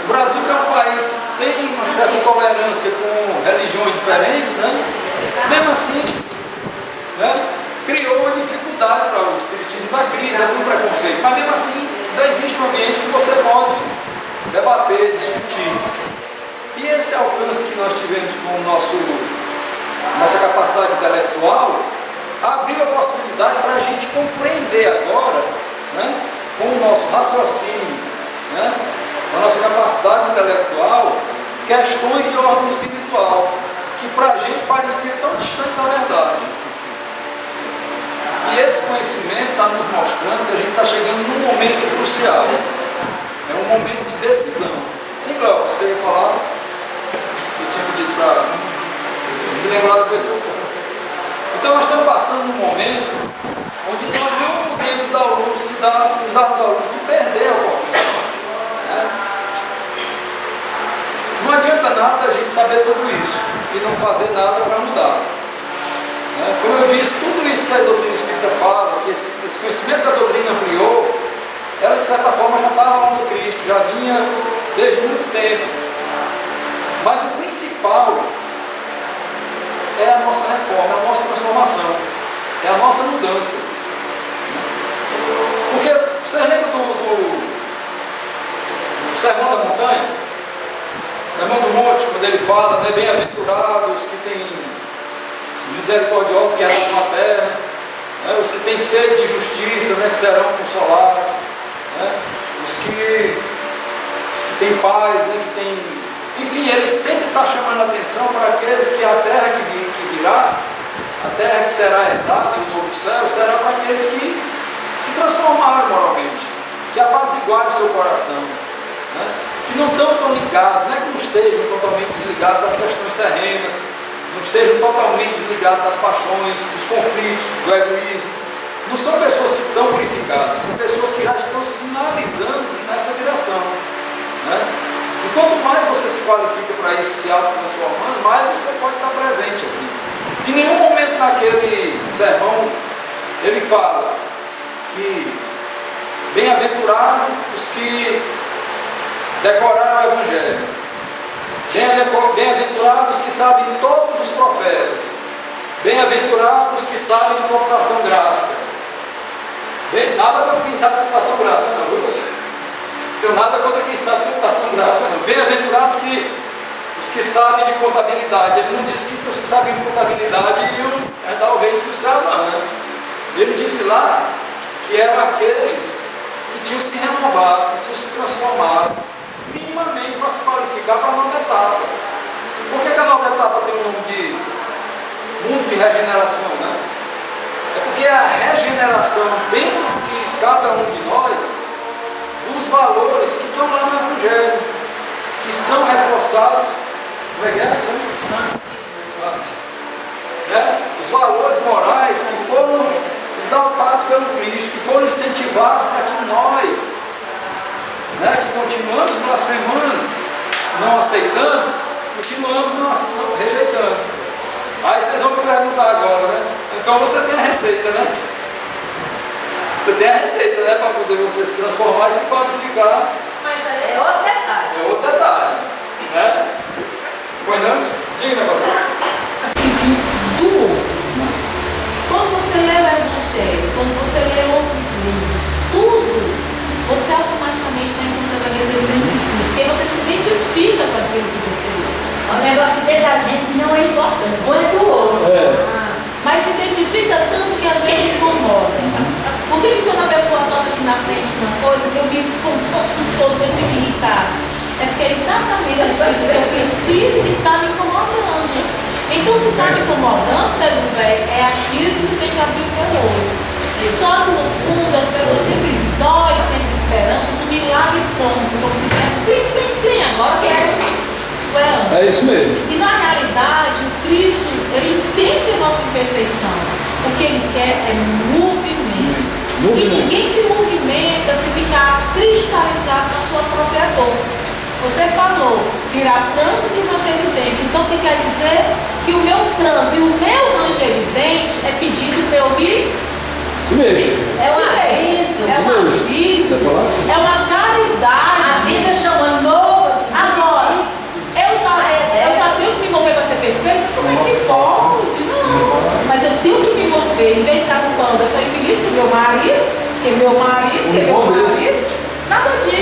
o Brasil que é um país que tem uma certa tolerância com religiões diferentes, né? Mesmo assim, né, criou uma dificuldade para o espiritismo da crise, tem um preconceito, mas mesmo assim ainda existe um ambiente que você pode debater, discutir. E esse alcance que nós tivemos com nossa capacidade intelectual abriu a possibilidade para a gente compreender agora, né, com o nosso raciocínio, né, com a nossa capacidade intelectual, questões de ordem espiritual, que para a gente parecia tão distante da verdade. E esse conhecimento está nos mostrando que a gente está chegando num momento crucial. É um momento de decisão. Sim, Cléo, você ia falar? Você tinha pedido para se lembrar da coisa. Então nós estamos passando num momento onde nós não podemos nos darmos ao luxo de perder a oportunidade, né? Não adianta nada a gente saber tudo isso e não fazer nada para mudar. Como eu disse, tudo isso que a doutrina espírita fala, que esse conhecimento da doutrina ampliou, ela de certa forma já estava lá no Cristo, já vinha desde muito tempo. Mas o principal é a nossa reforma, é a nossa transformação, é a nossa mudança. Porque vocês lembram do Sermão da Montanha? Sermão do Monte, quando ele fala, né, bem-aventurados que têm misericordiosos que herdam a terra, né, os que têm sede de justiça, né, que serão consolados, né, os que tem paz, né, que tem... Enfim, ele sempre está chamando a atenção para aqueles que a terra que virá, a terra que será herdada, o novo céu, será para aqueles que se transformaram moralmente, que apaziguaram o seu coração, né, que não estão tão ligados, não é que não estejam totalmente desligados das questões terrenas, não estejam totalmente desligados das paixões, dos conflitos, do egoísmo. Não são pessoas que estão purificadas, são pessoas que já estão sinalizando nessa direção, né? E quanto mais você se qualifica para isso, se auto-transformando, mais você pode estar presente aqui. Em nenhum momento naquele sermão ele fala que bem-aventurados os que decoraram o Evangelho, bem-aventurados que sabem todos os profetas, bem-aventurados que sabem de computação gráfica. Nada contra quem sabe computação gráfica, não, viu você? Não tenho nada contra quem sabe computação gráfica, não. Bem-aventurados os que sabem de contabilidade. Ele não disse que os que sabem de contabilidade iam herdar o reino do céu, não, né? Ele disse lá que eram aqueles que tinham se renovado, que tinham se transformado, minimamente para se qualificar para a nova etapa. Por que a nova etapa tem o nome de mundo de regeneração, né? É porque a regeneração dentro de cada um de nós, os valores que estão lá no Evangelho, que são reforçados, como é que é isso? Os valores morais que foram exaltados pelo Cristo, que foram incentivados para que nós, que continuamos blasfemando, não aceitando, continuamos não rejeitando. Aí vocês vão me perguntar agora, né? Então você tem a receita, né? Você tem a receita, né? Para poder você se transformar e se qualificar. Mas aí É outro detalhe. É outro detalhe, né? Pois não? Diga, meu pai. do outro. Quando você lê o Evangelho, quando você lê outros livros, tudo, você automaticamente está encontrando a desenvolvimento de si, porque você se identifica com aquilo que você lê. É um negócio que dentro da gente não é importante, o é do outro. Mas se identifica tanto que às vezes incomoda. Por que quando a pessoa toca aqui na frente de uma coisa, que eu me comporto todo, eu fico irritado? É porque é exatamente aquilo que eu preciso e está me incomodando. Então, se está me incomodando, é aquilo que tem que abrir o olho. Só que no fundo, as pessoas nós sempre esperamos o milagre pronto, como se tivesse plim, agora quero. É isso mesmo. E na realidade, o Cristo, ele entende a nossa imperfeição. O que ele quer é movimento. E ninguém se movimenta se ficar cristalizado na sua própria dor. Você falou, virar prantos e ranger de dente. Então, o que quer dizer? Que o meu pranto e o meu ranger de dente é pedido para eu me mexa. É um aviso. É um aviso. É uma caridade. A vida chamando novo. Assim, agora, eu já tenho que me mover para ser perfeito? Como é que pode? Não. Mas eu tenho que me mover. Em vez de ficar culpando, eu sou infeliz com meu marido, nada disso.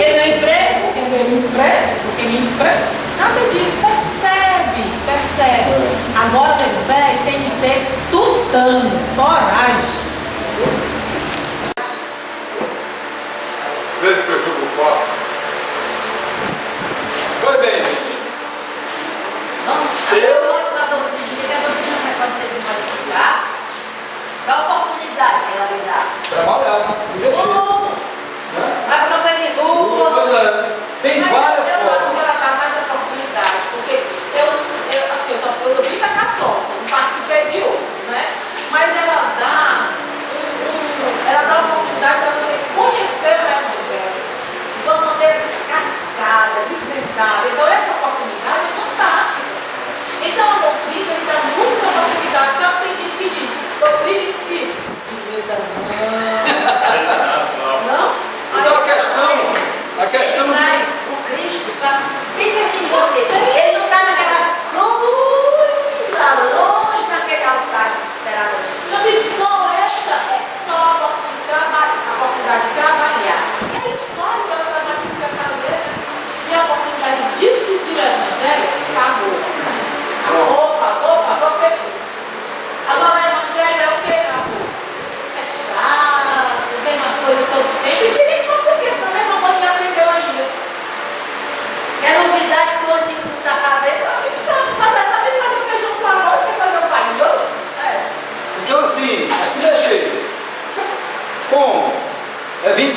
Porque meu emprego. Nada disso. Percebe. Agora, velho, tem que ter tutano, coragem. Seja pessoa que possa. Pois bem, gente. Vamos. Agora, para a doutrina, que a doutrina vai fazer se modificar. Dá oportunidade que ela lhe dá. Trabalhar, se mexer. Vai para o caminho. Tem várias Eu formas. acho que ela dá mais oportunidade, porque eu vim da católica, não participei de outros, né? Mas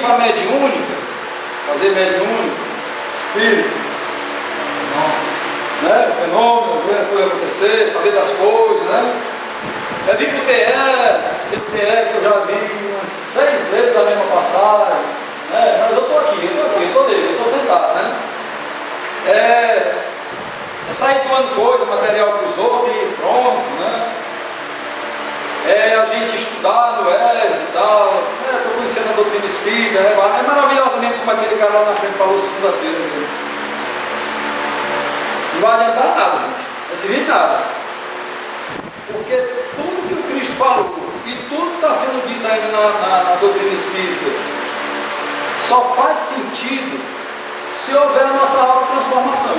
para a mediúnica, fazer mediúnica, espírito, né? O fenômeno, ver a coisa acontecer, saber das coisas, né? É vir para o TE, que eu já vi umas 6 vezes a mesma passagem, né? Mas eu estou aqui, eu estou sentado, né? É sair doando coisa, material para os outros e pronto, né? É a gente estudar no ESO e tal, estou conhecendo a doutrina espírita, é maravilhosa mesmo como aquele cara lá na frente falou segunda-feira. Né? Não vai adiantar nada, gente, não vai servir de nada. Porque tudo que o Cristo falou e tudo que está sendo dito ainda na doutrina espírita só faz sentido se houver a nossa autotransformação,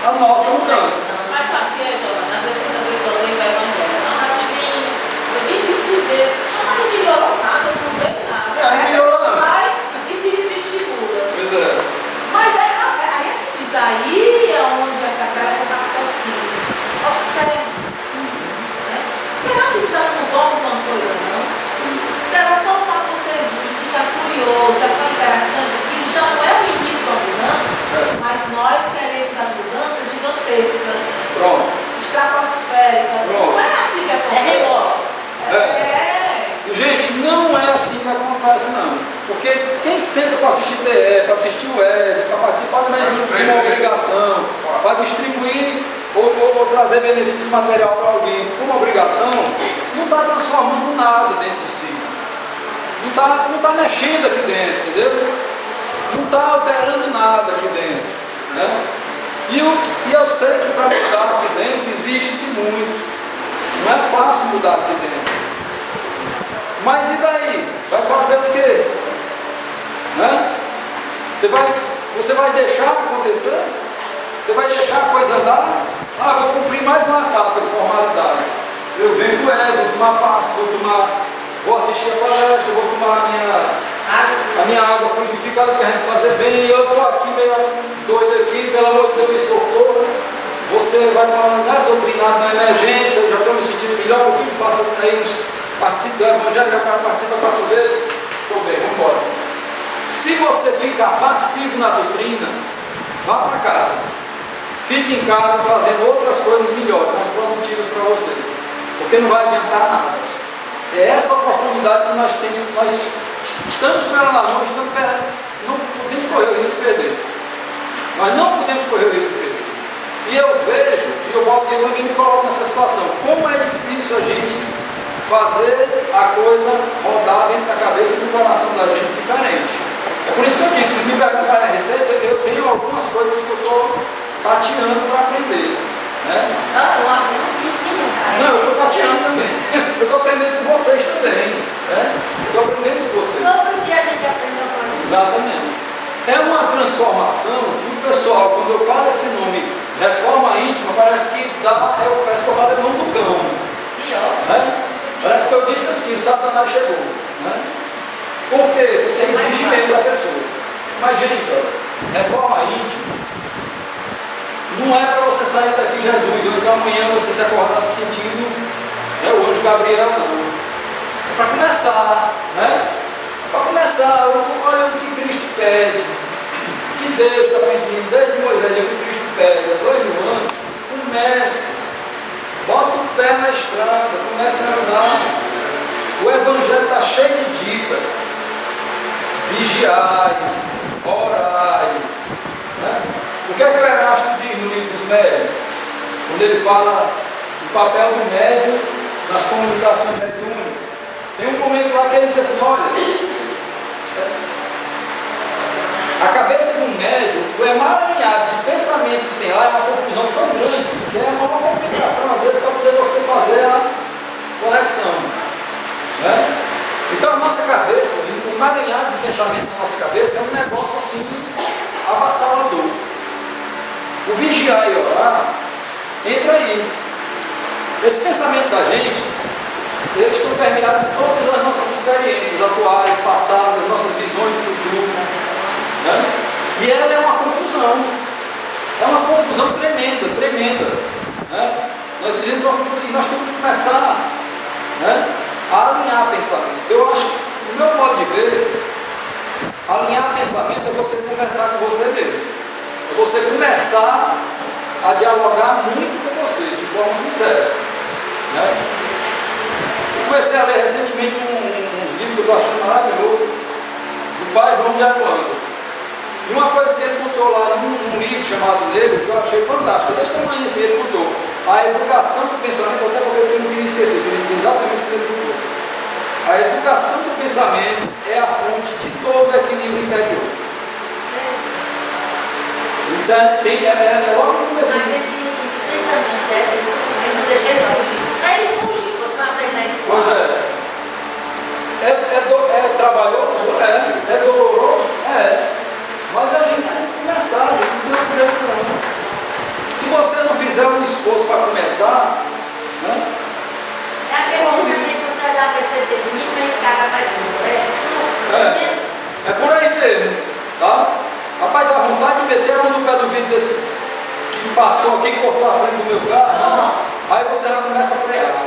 a nossa mudança. Mas sabe o que é, Giovana? Às vezes quando eu estou lendo o Evangelho, eu vi 20 vezes, não melhorou nada, não deu nada. Não melhorou não. Vai e se desestimula. Pois é. Mas aí diz, aí é onde essa cara está raciocínio. Observe. Né? Será que já mudou alguma coisa, não? Será só o fato de você vir, ficar curioso, achar interessante aquilo, já não é o início da mudança, mas nós queremos as mudanças gigantescas, estratosféricas. Não é assim que acontece. Gente, não é assim que acontece não. Porque quem senta para assistir TE, para assistir o ED, para participar do médico de uma obrigação, para distribuir ou trazer benefício material para alguém com uma obrigação, não está transformando nada dentro de si. Não tá mexendo aqui dentro, entendeu? Não está alterando nada aqui dentro. Né? E eu sei que para mudar aqui dentro exige-se muito. Não é fácil mudar aqui dentro. Mas e daí? Vai fazer o quê? Né? Você vai deixar acontecer? Você vai deixar a coisa andar? Vou cumprir mais uma etapa de formalidade. Eu venho com ela, vou tomar passe, vou assistir a palestra, vou tomar a minha água fluidificada que a gente fazer bem, e eu estou aqui meio doido aqui, pelo amor de Deus, me socorro. Você vai estar doutrinado na emergência, eu já estou me sentindo melhor, meu filho, faça aí participe do Evangelho, já participa 4 vezes, estou bem, vamos embora. Se você ficar passivo na doutrina, vá para casa. Fique em casa fazendo outras coisas melhores, mais produtivas para você. Porque não vai adiantar nada. É essa oportunidade que nós temos, nós estamos com ela na mão, não podemos correr o risco de perder. Nós não podemos correr o risco de perder. E eu vejo, e eu também me coloco nessa situação, como é difícil a gente fazer a coisa rodar dentro da cabeça e do coração da gente diferente. É por isso que eu digo, se me perguntarem a receita, eu tenho algumas coisas que eu estou tateando para aprender. Né? Não, eu estou tateando também. Eu estou aprendendo com vocês também. Né? Estou aprendendo com vocês. Todo dia a gente aprende uma coisa. Exatamente. É uma transformação que o pessoal, quando eu falo esse nome, reforma íntima, parece que eu falo o nome do cão. Pior. Né? Parece que eu disse assim, Satanás chegou. Né? Por quê? Porque exige meio da pessoa. Mas, gente, reforma íntima não é para você sair daqui, Jesus, ou então amanhã você se acordar se sentindo o anjo Gabriel, não. É para começar, né? Para começar, olha o que Cristo pede, que Deus está pedindo, desde Moisés, o que Cristo pede, há 2 mil anos, comece. Bota o pé na estrada, comece a andar. O Evangelho está cheio de dica. Vigiai, orai. Né? O que é que o Erasto diz no livro dos médiuns? Quando ele fala do papel do médium nas comunicações mediúnicas. Tem um momento lá que ele diz assim, olha, a cabeça de um médium, o emaranhado de pensamento que tem lá é uma confusão tão grande que é uma complicação às vezes para poder você fazer a conexão. Né? Então a nossa cabeça, o emaranhado de pensamento na nossa cabeça é um negócio assim avassalador. O vigiar e orar entra aí. Esse pensamento da gente, eles estão permeados por todas as nossas experiências atuais, passadas, nossas visões de futuro. Né? E ela é uma confusão tremenda, tremenda. Né? Nós vivemos uma confusão e nós temos que começar, né, a alinhar pensamento. Eu acho que, no meu modo de ver, Alinhar pensamento é você conversar com você mesmo. É você começar a dialogar muito com você, de forma sincera. Né? Eu comecei a ler recentemente uns livros que eu estou achando maravilhoso, do pai João de Aruanda. E uma coisa que ele botou lá num livro chamado Negro, que eu achei fantástico, desse tamanho assim, ele botou: a educação do pensamento, até porque eu não queria esquecer, eu queria dizer exatamente o que ele botou. A educação do pensamento é a fonte de todo o equilíbrio interior. Então, logo no Mas começo. esse pensamento, ele não deixa ele fugir. Só ele fugir, quando está aprendendo na escola. Pois é. É trabalhoso? É doloroso? É. Mas a gente tem que começar, a gente não tem não. Se você não fizer um esforço para começar, né? É aquele pensamento que você olhar para esse menino, mas cara faz muito. É por aí mesmo, tá? Rapaz, dá vontade de meter a mão no pé do vidro desse que passou aqui, cortou a frente do meu carro. Aí você já começa a frear.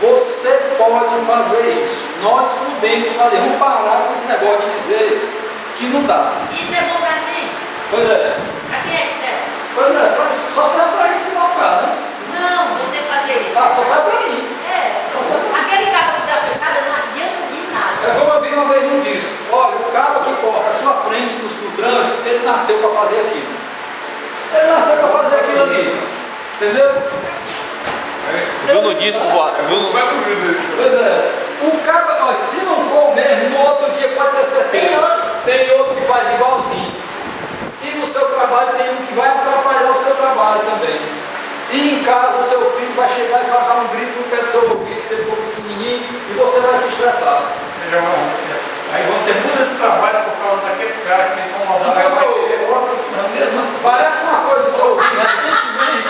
Você pode fazer isso. Nós podemos fazer. Vamos parar com esse negócio de dizer que não dá. Isso é bom para quem? Pois é. Para quem é isso? Pois é, só serve para mim se lascar, né? Não, você fazer isso. Ah, só serve para mim. É. Só serve pra mim. Aquele cara que está fechado não adianta de nada. É como eu vi uma vez num disco. Olha, o cara que corta a sua frente no trânsito, ele nasceu para fazer aquilo. Ele nasceu para fazer aquilo ali. Entendeu? Viu no disco, viu no... Pois é. O cara, ó, se não for o mesmo, no outro dia pode ter certeza. Tem outro que faz igualzinho. E no seu trabalho tem um que vai atrapalhar o seu trabalho também. E em casa o seu filho vai chegar e vai dar um grito no pé do seu ouvido, se ele for pequenininho, e você vai se estressar. Aí você muda de trabalho por causa daquele cara que incomodava. Aí vai ter outro na mesma. Parece uma coisa que eu ouvi recentemente.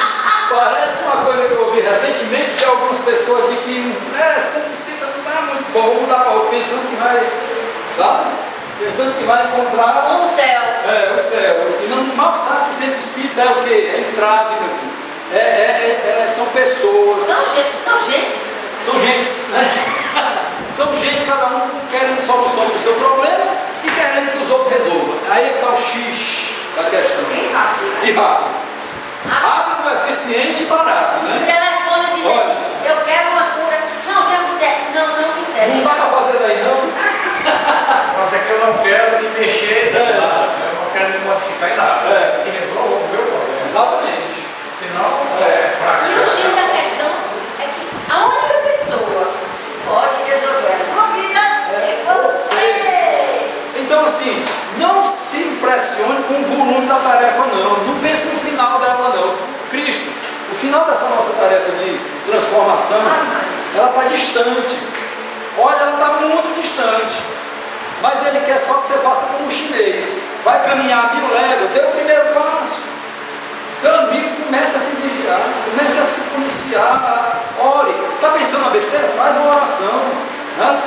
Parece uma coisa que eu ouvi recentemente de algumas pessoas de que sempre espírita não está muito bom, vamos dar para outro, pensando que vai, tá? Pensando que vai encontrar O céu. o céu. E não mal sabe que sempre espírita é o quê? É entrave, meu filho. São pessoas. São gentes. São gentes, né? São gentes, cada um querendo solução do seu problema e querendo que os outros resolvam. Aí é que está o X da questão. E rápido. Rápido, eficiente e barato, E né? telefone diz Olha. assim, eu quero uma cura. Não, minha mulher, não me serve. Não dá para fazer daí não. Mas é que eu não quero me mexer em nada. Eu não quero me modificar em nada. Que resolva o meu problema. Exatamente. Senão é fraco. E o X da questão é que a única pessoa que pode resolver a sua vida é você. Então assim, não se impressione com o volume da tarefa não. Não pense no final dela não. Cristo, o final dessa nossa tarefa de transformação, ela está distante. Olha, ela está muito distante. Mas ele quer só que você faça como o chinês. Vai caminhar 1000 léguas, dê o primeiro passo. Meu amigo, comece a se vigiar, comece a se policiar, ore. Está pensando na besteira? Faz uma oração. Né?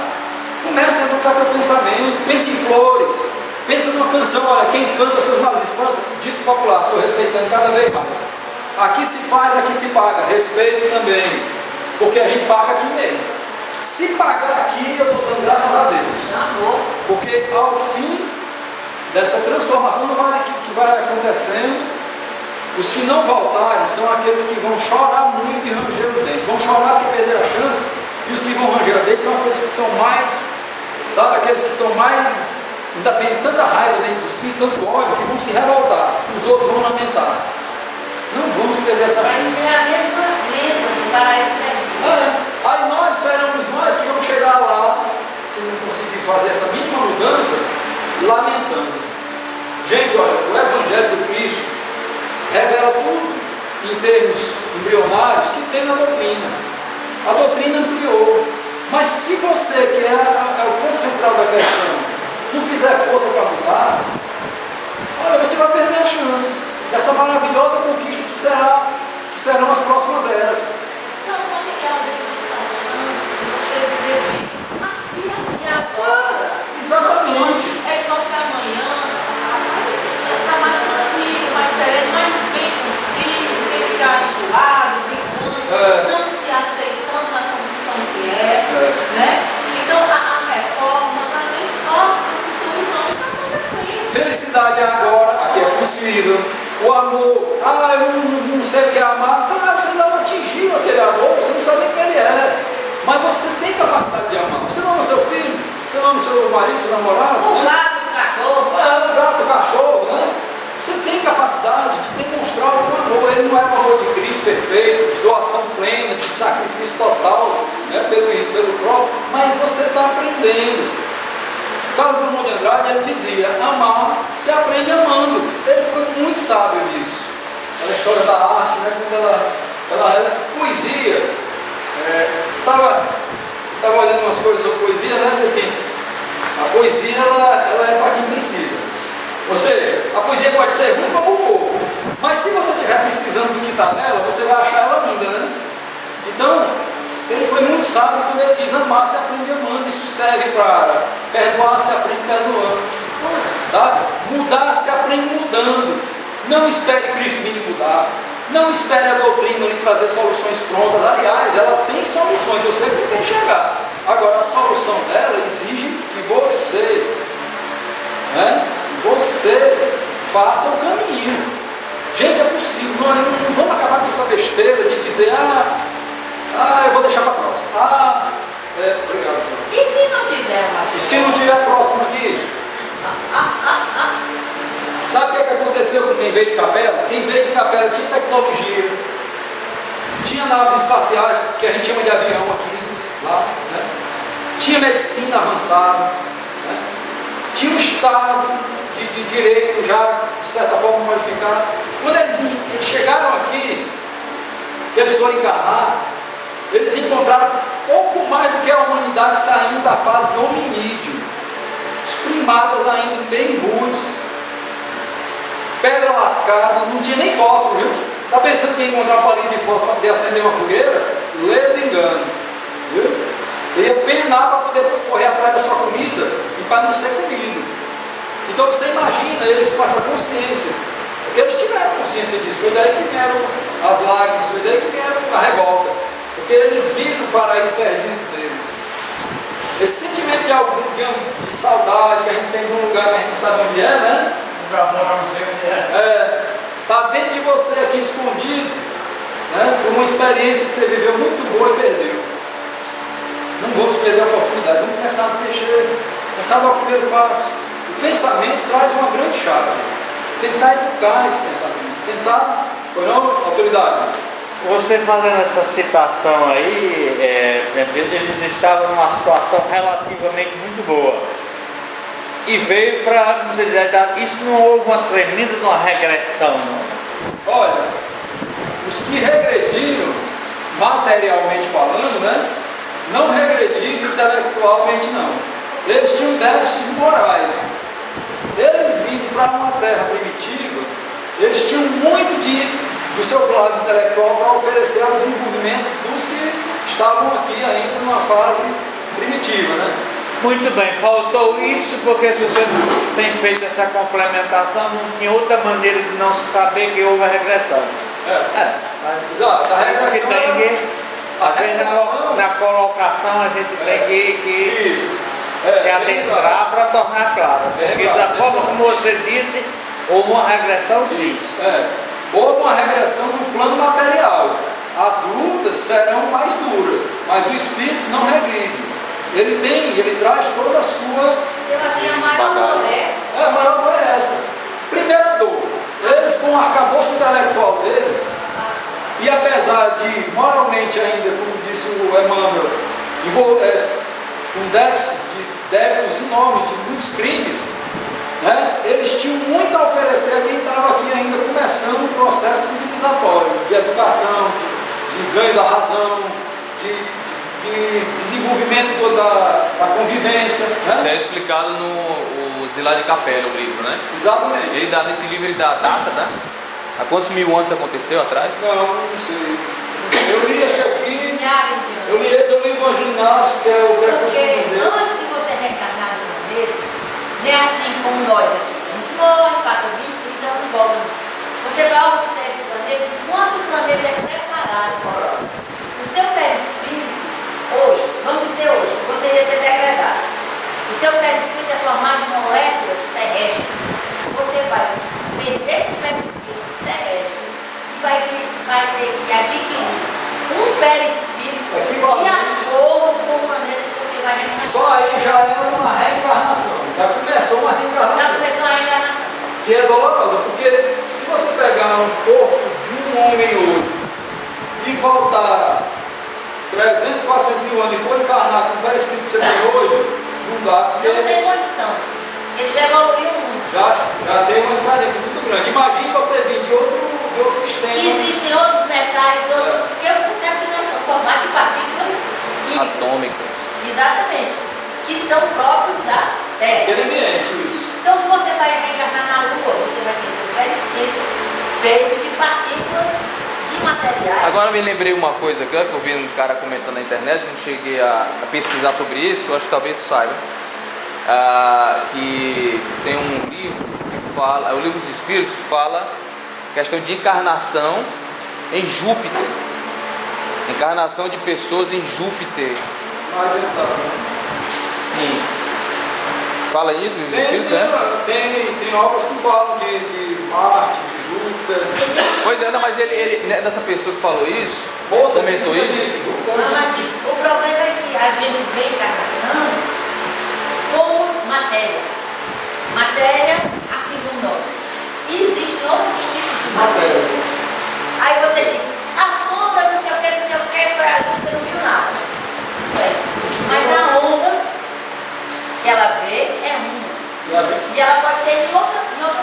Comece a educar teu pensamento, pense em flores, pense numa canção, olha, quem canta seus males espanta, dito popular, estou respeitando cada vez mais. Aqui se faz, aqui se paga, respeito também, porque a gente paga aqui mesmo. Se pagar aqui, eu estou dando graças a Deus. Porque ao fim dessa transformação que vai acontecendo, os que não voltarem são aqueles que vão chorar muito e ranger os dentes. Vão chorar porque perderam a chance, e os que vão ranger os dentes são aqueles que estão mais, sabe, aqueles que estão mais, ainda tem tanta raiva dentro de si, tanto ódio, que vão se revoltar. Os outros vão lamentar. Não vamos perder essa Vai chance. ser a mesma vida do paraíso perdido. Aí nós seremos nós que vamos chegar lá, se não conseguir fazer essa mínima mudança, lamentando. Gente, olha, o Evangelho do Cristo revela tudo em termos embrionários que tem na doutrina. A doutrina ampliou. Mas se você, que é o ponto central da questão, não fizer força para mudar, olha, você vai perder a chance dessa maravilhosa conquista que serão as próximas eras. Então, quando que alguém diz a chance de você viver bem aqui e agora? Exatamente. É que você amanhã está mais tranquilo, mais sereno, mais bem possível, sem ficar enjoado, brincando, não se aceitando na condição que é, né? Então, a reforma não é nem só para o futuro, não. invisível. O amor, eu não sei o que é amar. Você não atingiu aquele amor, você não sabe nem quem ele é. Mas você tem capacidade de amar. Você não ama seu filho, você não ama seu marido, seu namorado. O Né? gato, o cachorro. O gato, o cachorro, né? Você tem capacidade de demonstrar algum amor. Ele não é o amor de Cristo perfeito, de doação plena, de sacrifício total, né? pelo próprio, mas você está aprendendo. Carlos Drummond de Andrade, ele dizia, amar se aprende amando. Ele foi muito sábio nisso. Aquela história da arte, né? Quando ela era poesia. Estava olhando umas coisas sobre poesia, né? Diz assim, a poesia ela é para quem precisa. Ou seja, a poesia pode ser ruim como for, mas se você estiver precisando do que está nela, você vai achar ela linda, né? Então, ele foi muito sábio quando ele diz, amar se aprende amando. Isso serve para perdoar se aprende perdoando, sabe? Mudar se aprende mudando. Não espere Cristo vir mudar. Não espere a doutrina lhe trazer soluções prontas. Aliás, ela tem soluções, você tem que enxergar. Agora, a solução dela exige que você, né? Você faça o caminho. Gente, é possível. Nós não vamos acabar com essa besteira de dizer, eu vou deixar para a próxima. Obrigado. E se não tiver mais? E se não tiver a próxima aqui? Sabe o que aconteceu com quem veio de Capela? Quem veio de Capela tinha tecnologia, tinha naves espaciais, que a gente chama de avião aqui, lá, né? Tinha medicina avançada, né? Tinha um Estado de direito já, de certa forma, modificado. Quando eles chegaram aqui, eles foram encarnar, eles encontraram pouco mais do que a humanidade saindo da fase de hominídeo, os primatas ainda bem rudes, pedra lascada, não tinha nem fósforo, viu? Está pensando que ia encontrar um palito de fósforo para poder acender uma fogueira? Ledo engano, viu? Você ia penar para poder correr atrás da sua comida e para não ser comido. Então você imagina eles com essa consciência, porque eles tiveram consciência disso, foi daí que vieram as lágrimas, foi daí que vieram a revolta, porque eles viram o paraíso perdido deles. Esse sentimento de saudade que a gente tem de um lugar que a gente não sabe onde é, né? Está dentro de você aqui escondido, né? Por uma experiência que você viveu muito boa e perdeu. Não vamos perder a oportunidade, vamos começar a nos mexer, começar a dar o primeiro passo. O pensamento traz uma grande chave. Tentar educar esse pensamento, tentar, por não, autoridade. Você fazendo essa citação aí, eles estavam numa situação relativamente muito boa. E veio para, como você diz, isso não houve uma tremenda de uma regressão, não? Olha, os que regrediram, materialmente falando, né? Não regrediram intelectualmente, não. Eles tinham déficits morais. Eles vindo para uma terra primitiva, eles tinham muito do seu lado intelectual para oferecer ao desenvolvimento dos que estavam aqui ainda numa fase primitiva, né? Muito bem, faltou isso porque se você tem feito essa complementação, não tinha outra maneira de não saber que houve a regressão. Exato, a regressão na colocação a gente tem que se adentrar para tornar claro. Porque da forma como você disse, houve uma regressão sim. Houve uma regressão no plano material. As lutas serão mais duras, mas o espírito não regride. Ele traz toda a sua. Eu achei a maior dor essa. A maior dor é essa. Primeira dor, eles com o arcabouço intelectual deles, e apesar de moralmente ainda, como disse o Emmanuel, com déficits de débitos enormes, de muitos crimes, né, eles tinham muito a oferecer a quem estava aqui ainda começando o processo civilizatório, de educação, de ganho da razão, de desenvolvimento da convivência. Né? Isso é explicado no Zilá de Capela, o livro, né? Exatamente. Nesse livro ele dá a data, tá? Há quantos mil anos aconteceu atrás? Não sei. Eu li esse aqui, Milhares de anos. eu li o Evangelho Inácio, que é o precursor Porque dos deuses. antes de você reencarnar no planeta, não é assim como nós aqui. A gente morre, passa 20, 30 anos e volta. Você vai orbitar esse planeta enquanto o planeta é preparado. O seu perispírito, hoje, vamos dizer hoje, você ia ser degradado. O seu perispírito é formado de moléculas terrestres. Você vai perder esse perispírito perispírito, de Equivalente. acordo com a maneira que você vai reencarnar. Só aí já é uma reencarnação. Já começou uma Já reencarnação. começou a reencarnação. Que é dolorosa, porque se você pegar um corpo de um homem hoje e voltar 300, 400 mil anos e for encarnar com o perispírito que você tem hoje, não dá, porque Não tem condição. Ele já evoluiu muito. já tem uma diferença muito grande. Imagine você vir de outro sistema. Que existem outros metais, outros. Porque você sabe que nós somos formados de partículas químicas. Atômicos. Exatamente. Que são próprios da Terra. Aquele ambiente, isso. Então, se você vai reencarnar na Lua, você vai ter um perispírito feito de partículas de materiais. Agora eu me lembrei uma coisa que eu vi um cara comentando na internet, não cheguei a pesquisar sobre isso, acho que talvez tu saiba. Que tem um livro que fala, é o livro dos Espíritos, que fala questão de encarnação em Júpiter. Encarnação de pessoas em Júpiter. Não adianta. Sim. Fala isso, os Espíritos, né? Tem obras que falam de Marte, de Júpiter. Pois é, não, mas ele nessa pessoa que falou isso, Moça, comentou tem isso. Júpiter. Mas o problema é que a gente vê encarnação como matéria. Matéria, assim como nós. E existem outros tipos de matéria. Aí você diz, a sonda, não sei o que, foi a luz, não viu nada. É. Mas a onda que ela vê é uma. E ela pode ser em outra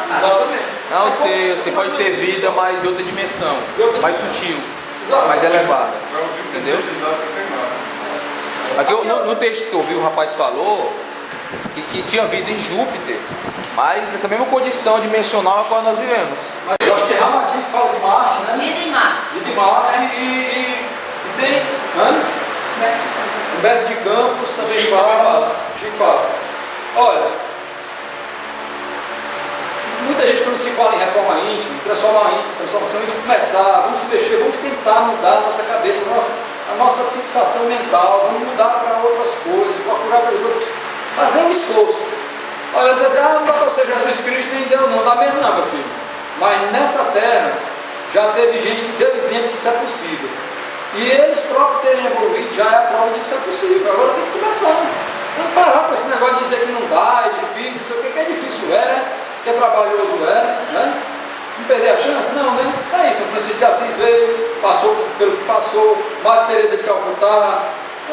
fase. Exatamente. Não, você pode ter vida, mas em outra dimensão, mais sutil, Exato. mais elevada. É o tipo de Entendeu? necessidade que tem lá. Aqui no texto que eu vi, o rapaz falou que tinha vida em Júpiter, mas nessa mesma condição dimensional a qual nós vivemos. Mas eu acho que Ramatiz fala de Marte, né? Vida em Marte. E de Marte e tem. Humberto de Campos também Chico fala. Chico fala. Olha, muita gente quando se fala em reforma íntima, transformação íntima, começar, vamos se mexer, vamos tentar mudar a nossa cabeça, a nossa fixação mental, vamos mudar para outras coisas, procurar coisas, fazer um esforço. Olha, você dizer, não dá para ser Jesus Cristo nem Deus, não dá mesmo não, meu filho. Mas nessa terra já teve gente que deu exemplo que isso é possível. E eles próprios terem evoluído já é a prova de que isso é possível. Agora tem que começar. Não parar com esse negócio de dizer que não dá, é difícil, não sei o que é difícil, que é trabalhoso, né? Não perder a chance? Não, né? É isso. O Francisco de Assis veio, passou pelo que passou, Madre Teresa de Calcutá,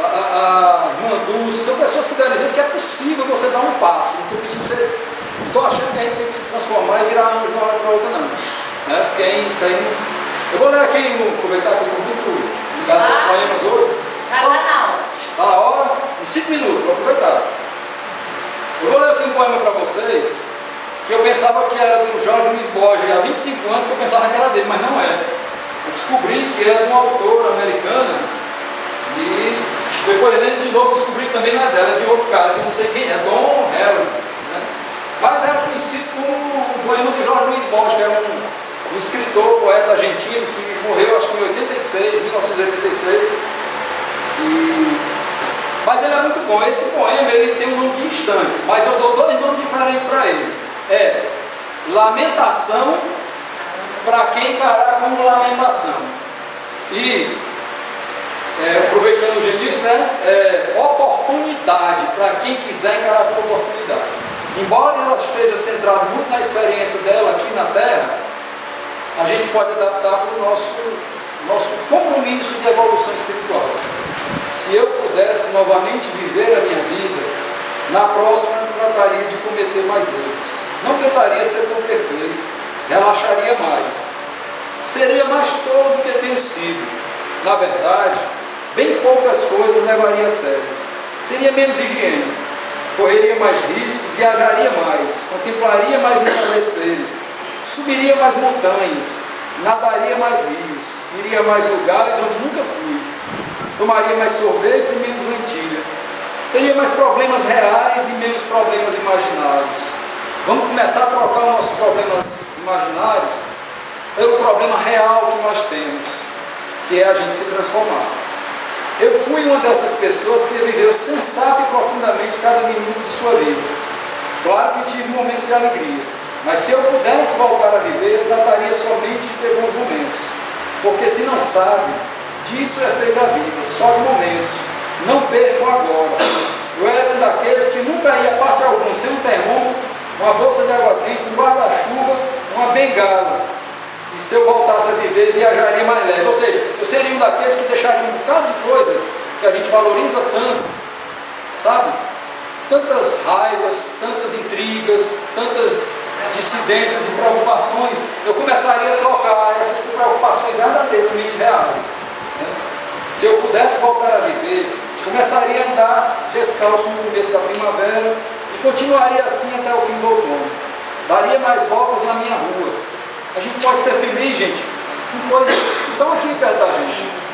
a irmã Dulce, são pessoas que deram exemplo que é possível você dar um passo. Não estou pedindo você. Não estou achando que a gente tem que se transformar e virar anjo de uma hora para outra, não. Né? Porque isso aí não. Eu vou ler aqui, aproveitar que eu estou muito ligado aos poemas hoje. Já está na hora. Está na hora? Em 5 minutos, vou aproveitar. Eu vou ler aqui um poema para vocês, que eu pensava que era do Jorge Luiz Borges, há 25 anos que eu pensava que era dele, mas não é. Eu descobri que era de uma autora americana, e depois lendo de novo descobri que também não é dela, é de outro cara, que eu não sei quem é, Don Harold. Né? Mas era conhecido como o poema do Jorge Luiz Borges, que era um escritor, poeta argentino, que morreu acho que em 1986. Mas ele é muito bom. Esse poema ele tem um nome de instantes, mas eu dou 2 nomes diferentes para ele. É Lamentação para quem encarar como lamentação. E aproveitando o Genius, né? Oportunidade para quem quiser encarar como oportunidade. Embora ela esteja centrada muito na experiência dela aqui na Terra, a gente pode adaptar para o nosso compromisso de evolução espiritual. Se eu pudesse novamente viver a minha vida, na próxima eu trataria de cometer mais erros. Não tentaria ser tão perfeito, relaxaria mais. Seria mais tolo do que tenho sido. Na verdade, bem poucas coisas levaria a sério. Seria menos higiênico, correria mais riscos, viajaria mais, contemplaria mais entardeceres, subiria mais montanhas, nadaria mais rios, iria a mais lugares onde nunca fui, tomaria mais sorvetes e menos lentilha, teria mais problemas reais e menos problemas imaginários. Vamos começar a trocar os nossos problemas imaginários pelo problema real que nós temos, que é a gente se transformar. Eu fui uma dessas pessoas que viveu sensata e profundamente cada minuto de sua vida. Claro que tive momentos de alegria, mas se eu pudesse voltar a viver, eu trataria somente de ter bons momentos. Porque se não sabe, Disso é feita a vida, só de momentos. Não percam agora. Eu era um daqueles que nunca ia a parte alguma sem um termômetro, uma bolsa de água quente, um guarda-chuva, uma bengala. E se eu voltasse a viver, viajaria mais leve. Ou seja, eu seria um daqueles que deixaria um bocado de coisa que a gente valoriza tanto, sabe? Tantas raivas, tantas intrigas, tantas dissidências e preocupações. Eu começaria a trocar essas preocupações verdadeiramente reais, né? Se eu pudesse voltar a viver, começaria a andar descalço no começo da primavera e continuaria assim até o fim do outono. Daria mais voltas na minha rua. A gente pode ser feliz, gente, com coisas que estão aqui perto da gente.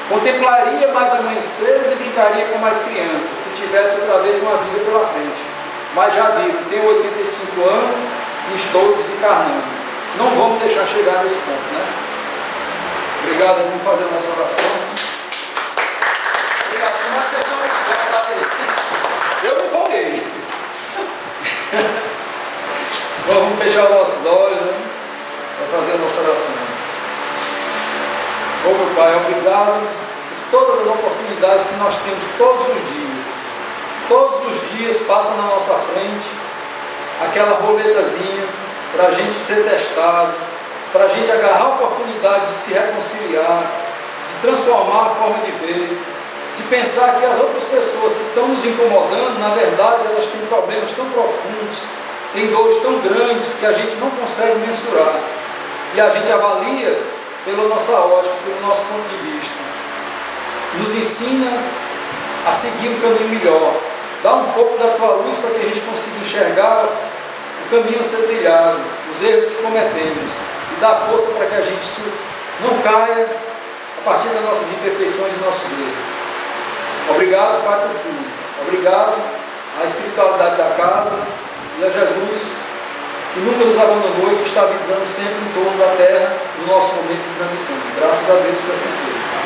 Contemplaria mais amanheceres e brincaria com mais crianças, se tivesse outra vez uma vida pela frente. Mas já viram, tenho 85 anos e estou desencarnando. Não vamos deixar chegar nesse ponto, né? Obrigado, vamos fazer a nossa oração. Obrigado, como é que vocês estão? Eu me empolguei. Bom, vamos fechar os nossos olhos, né? Para fazer a nossa oração. Ô meu Pai, obrigado por todas as oportunidades que nós temos todos os dias. Todos os dias passa na nossa frente aquela roletazinha para a gente ser testado, para a gente agarrar a oportunidade de se reconciliar, de transformar a forma de ver, de pensar que as outras pessoas que estão nos incomodando, na verdade, elas têm problemas tão profundos, têm dores tão grandes que a gente não consegue mensurar. E a gente avalia pela nossa ótica, pelo nosso ponto de vista. Nos ensina a seguir um caminho melhor. Dá um pouco da tua luz para que a gente consiga enxergar o caminho a ser trilhado, os erros que cometemos. E dá força para que a gente não caia a partir das nossas imperfeições e nossos erros. Obrigado, Pai, por tudo. Obrigado à espiritualidade da casa e a Jesus, que nunca nos abandonou e que está vibrando sempre em torno da terra no nosso momento de transição. Graças a Deus que assim seja.